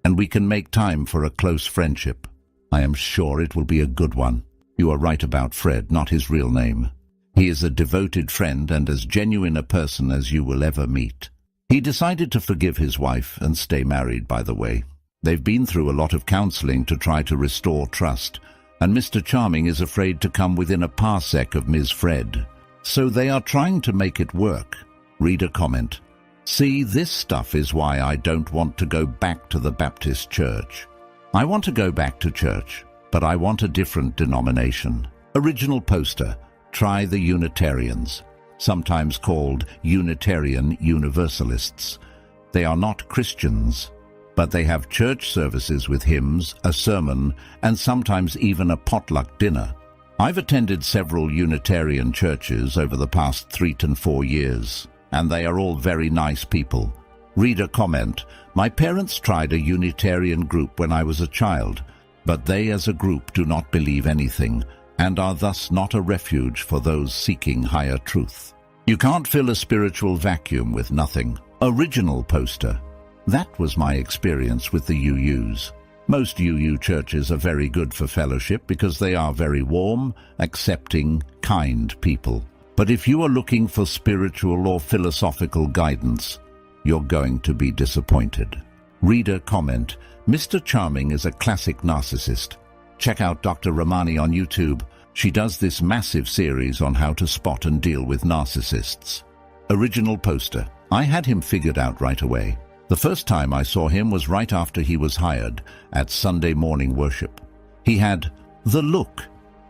and we can make time for a close friendship. I am sure it will be a good one. You are right about Fred, not his real name. He is a devoted friend and as genuine a person as you will ever meet. He decided to forgive his wife and stay married, by the way. They've been through a lot of counseling to try to restore trust, and Mr. Charming is afraid to come within a parsec of Ms. Fred. So they are trying to make it work. Reader comment, see, this stuff is why I don't want to go back to the Baptist church. I want to go back to church, but I want a different denomination. Original poster, try the Unitarians, sometimes called Unitarian Universalists. They are not Christians, but they have church services with hymns, a sermon, and sometimes even a potluck dinner. I've attended several Unitarian churches over the past 3 to 4 years, and they are all very nice people. Reader comment, my parents tried a Unitarian group when I was a child, but they as a group do not believe anything, and are thus not a refuge for those seeking higher truth. You can't fill a spiritual vacuum with nothing. Original poster. That was my experience with the UUs. Most UU churches are very good for fellowship because they are very warm, accepting, kind people. But if you are looking for spiritual or philosophical guidance, you're going to be disappointed. Reader comment, Mr. Charming is a classic narcissist. Check out Dr. Ramani on YouTube. She does this massive series on how to spot and deal with narcissists. Original poster. I had him figured out right away. The first time I saw him was right after he was hired at Sunday morning worship. He had the look.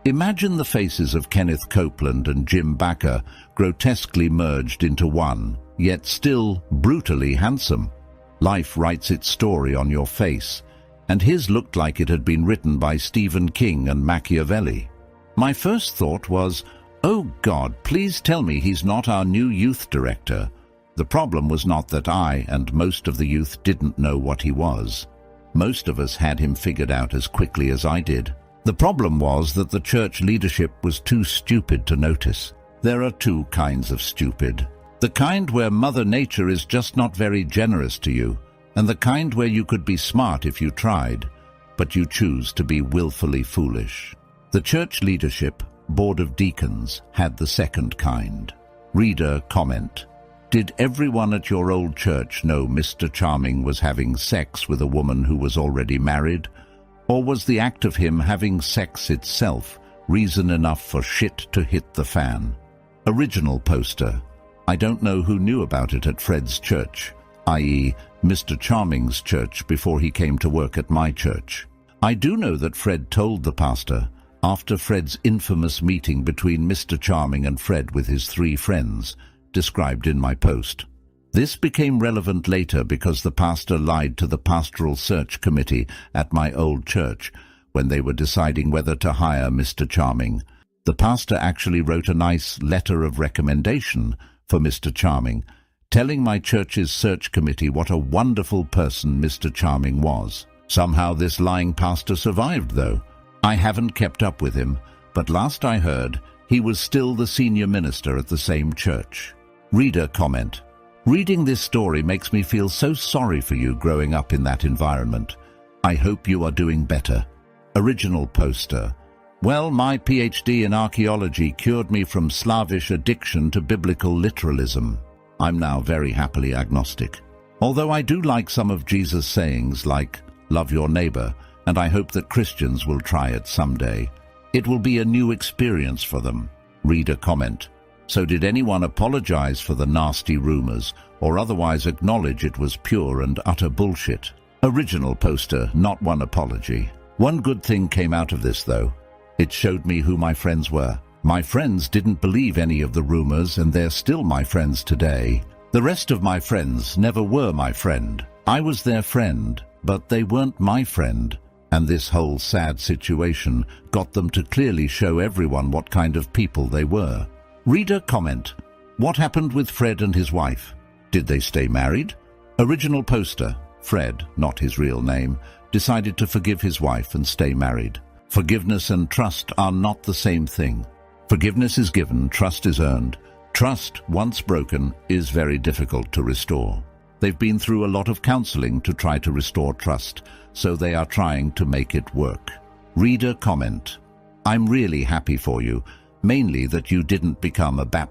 Imagine the faces of Kenneth Copeland and Jim Bakker grotesquely merged into one, yet still brutally handsome. Life writes its story on your face, and his looked like it had been written by Stephen King and Machiavelli. My first thought was, oh God, please tell me he's not our new youth director. The problem was not that I and most of the youth didn't know what he was. Most of us had him figured out as quickly as I did. The problem was that the church leadership was too stupid to notice. There are two kinds of stupid. The kind where Mother Nature is just not very generous to you, and the kind where you could be smart if you tried, but you choose to be willfully foolish. The church leadership, Board of Deacons, had the second kind. Reader comment. Did everyone at your old church know Mr. Charming was having sex with a woman who was already married? Or was the act of him having sex itself reason enough for shit to hit the fan? Original poster. I don't know who knew about it at Fred's church, i.e. Mr. Charming's church, before he came to work at my church. I do know that Fred told the pastor after Fred's infamous meeting between Mr. Charming and Fred with his 3 friends, described in my post. This became relevant later because the pastor lied to the pastoral search committee at my old church when they were deciding whether to hire Mr. Charming. The pastor actually wrote a nice letter of recommendation for Mr. Charming, telling my church's search committee what a wonderful person Mr. Charming was. Somehow this lying pastor survived, though. I haven't kept up with him, but last I heard, he was still the senior minister at the same church. Reader comment. Reading this story makes me feel so sorry for you growing up in that environment. I hope you are doing better. Original poster. Well, my PhD in archaeology cured me from Slavish addiction to biblical literalism. I'm now very happily agnostic. Although I do like some of Jesus' sayings like, love your neighbor, and I hope that Christians will try it someday. It will be a new experience for them. Reader comment. So did anyone apologize for the nasty rumors or otherwise acknowledge it was pure and utter bullshit? Original poster, not one apology. One good thing came out of this though. It showed me who my friends were. My friends didn't believe any of the rumors and they're still my friends today. The rest of my friends never were my friend. I was their friend, but they weren't my friend. And this whole sad situation got them to clearly show everyone what kind of people they were. Reader comment. What happened with Fred and his wife? Did they stay married? Original poster. Fred, not his real name, decided to forgive his wife and stay married. Forgiveness and trust are not the same thing. Forgiveness is given, trust is earned. Trust, once broken, is very difficult to restore. They've been through a lot of counseling to try to restore trust, so they are trying to make it work. Reader comment. I'm really happy for you, mainly that you didn't become a Baptist.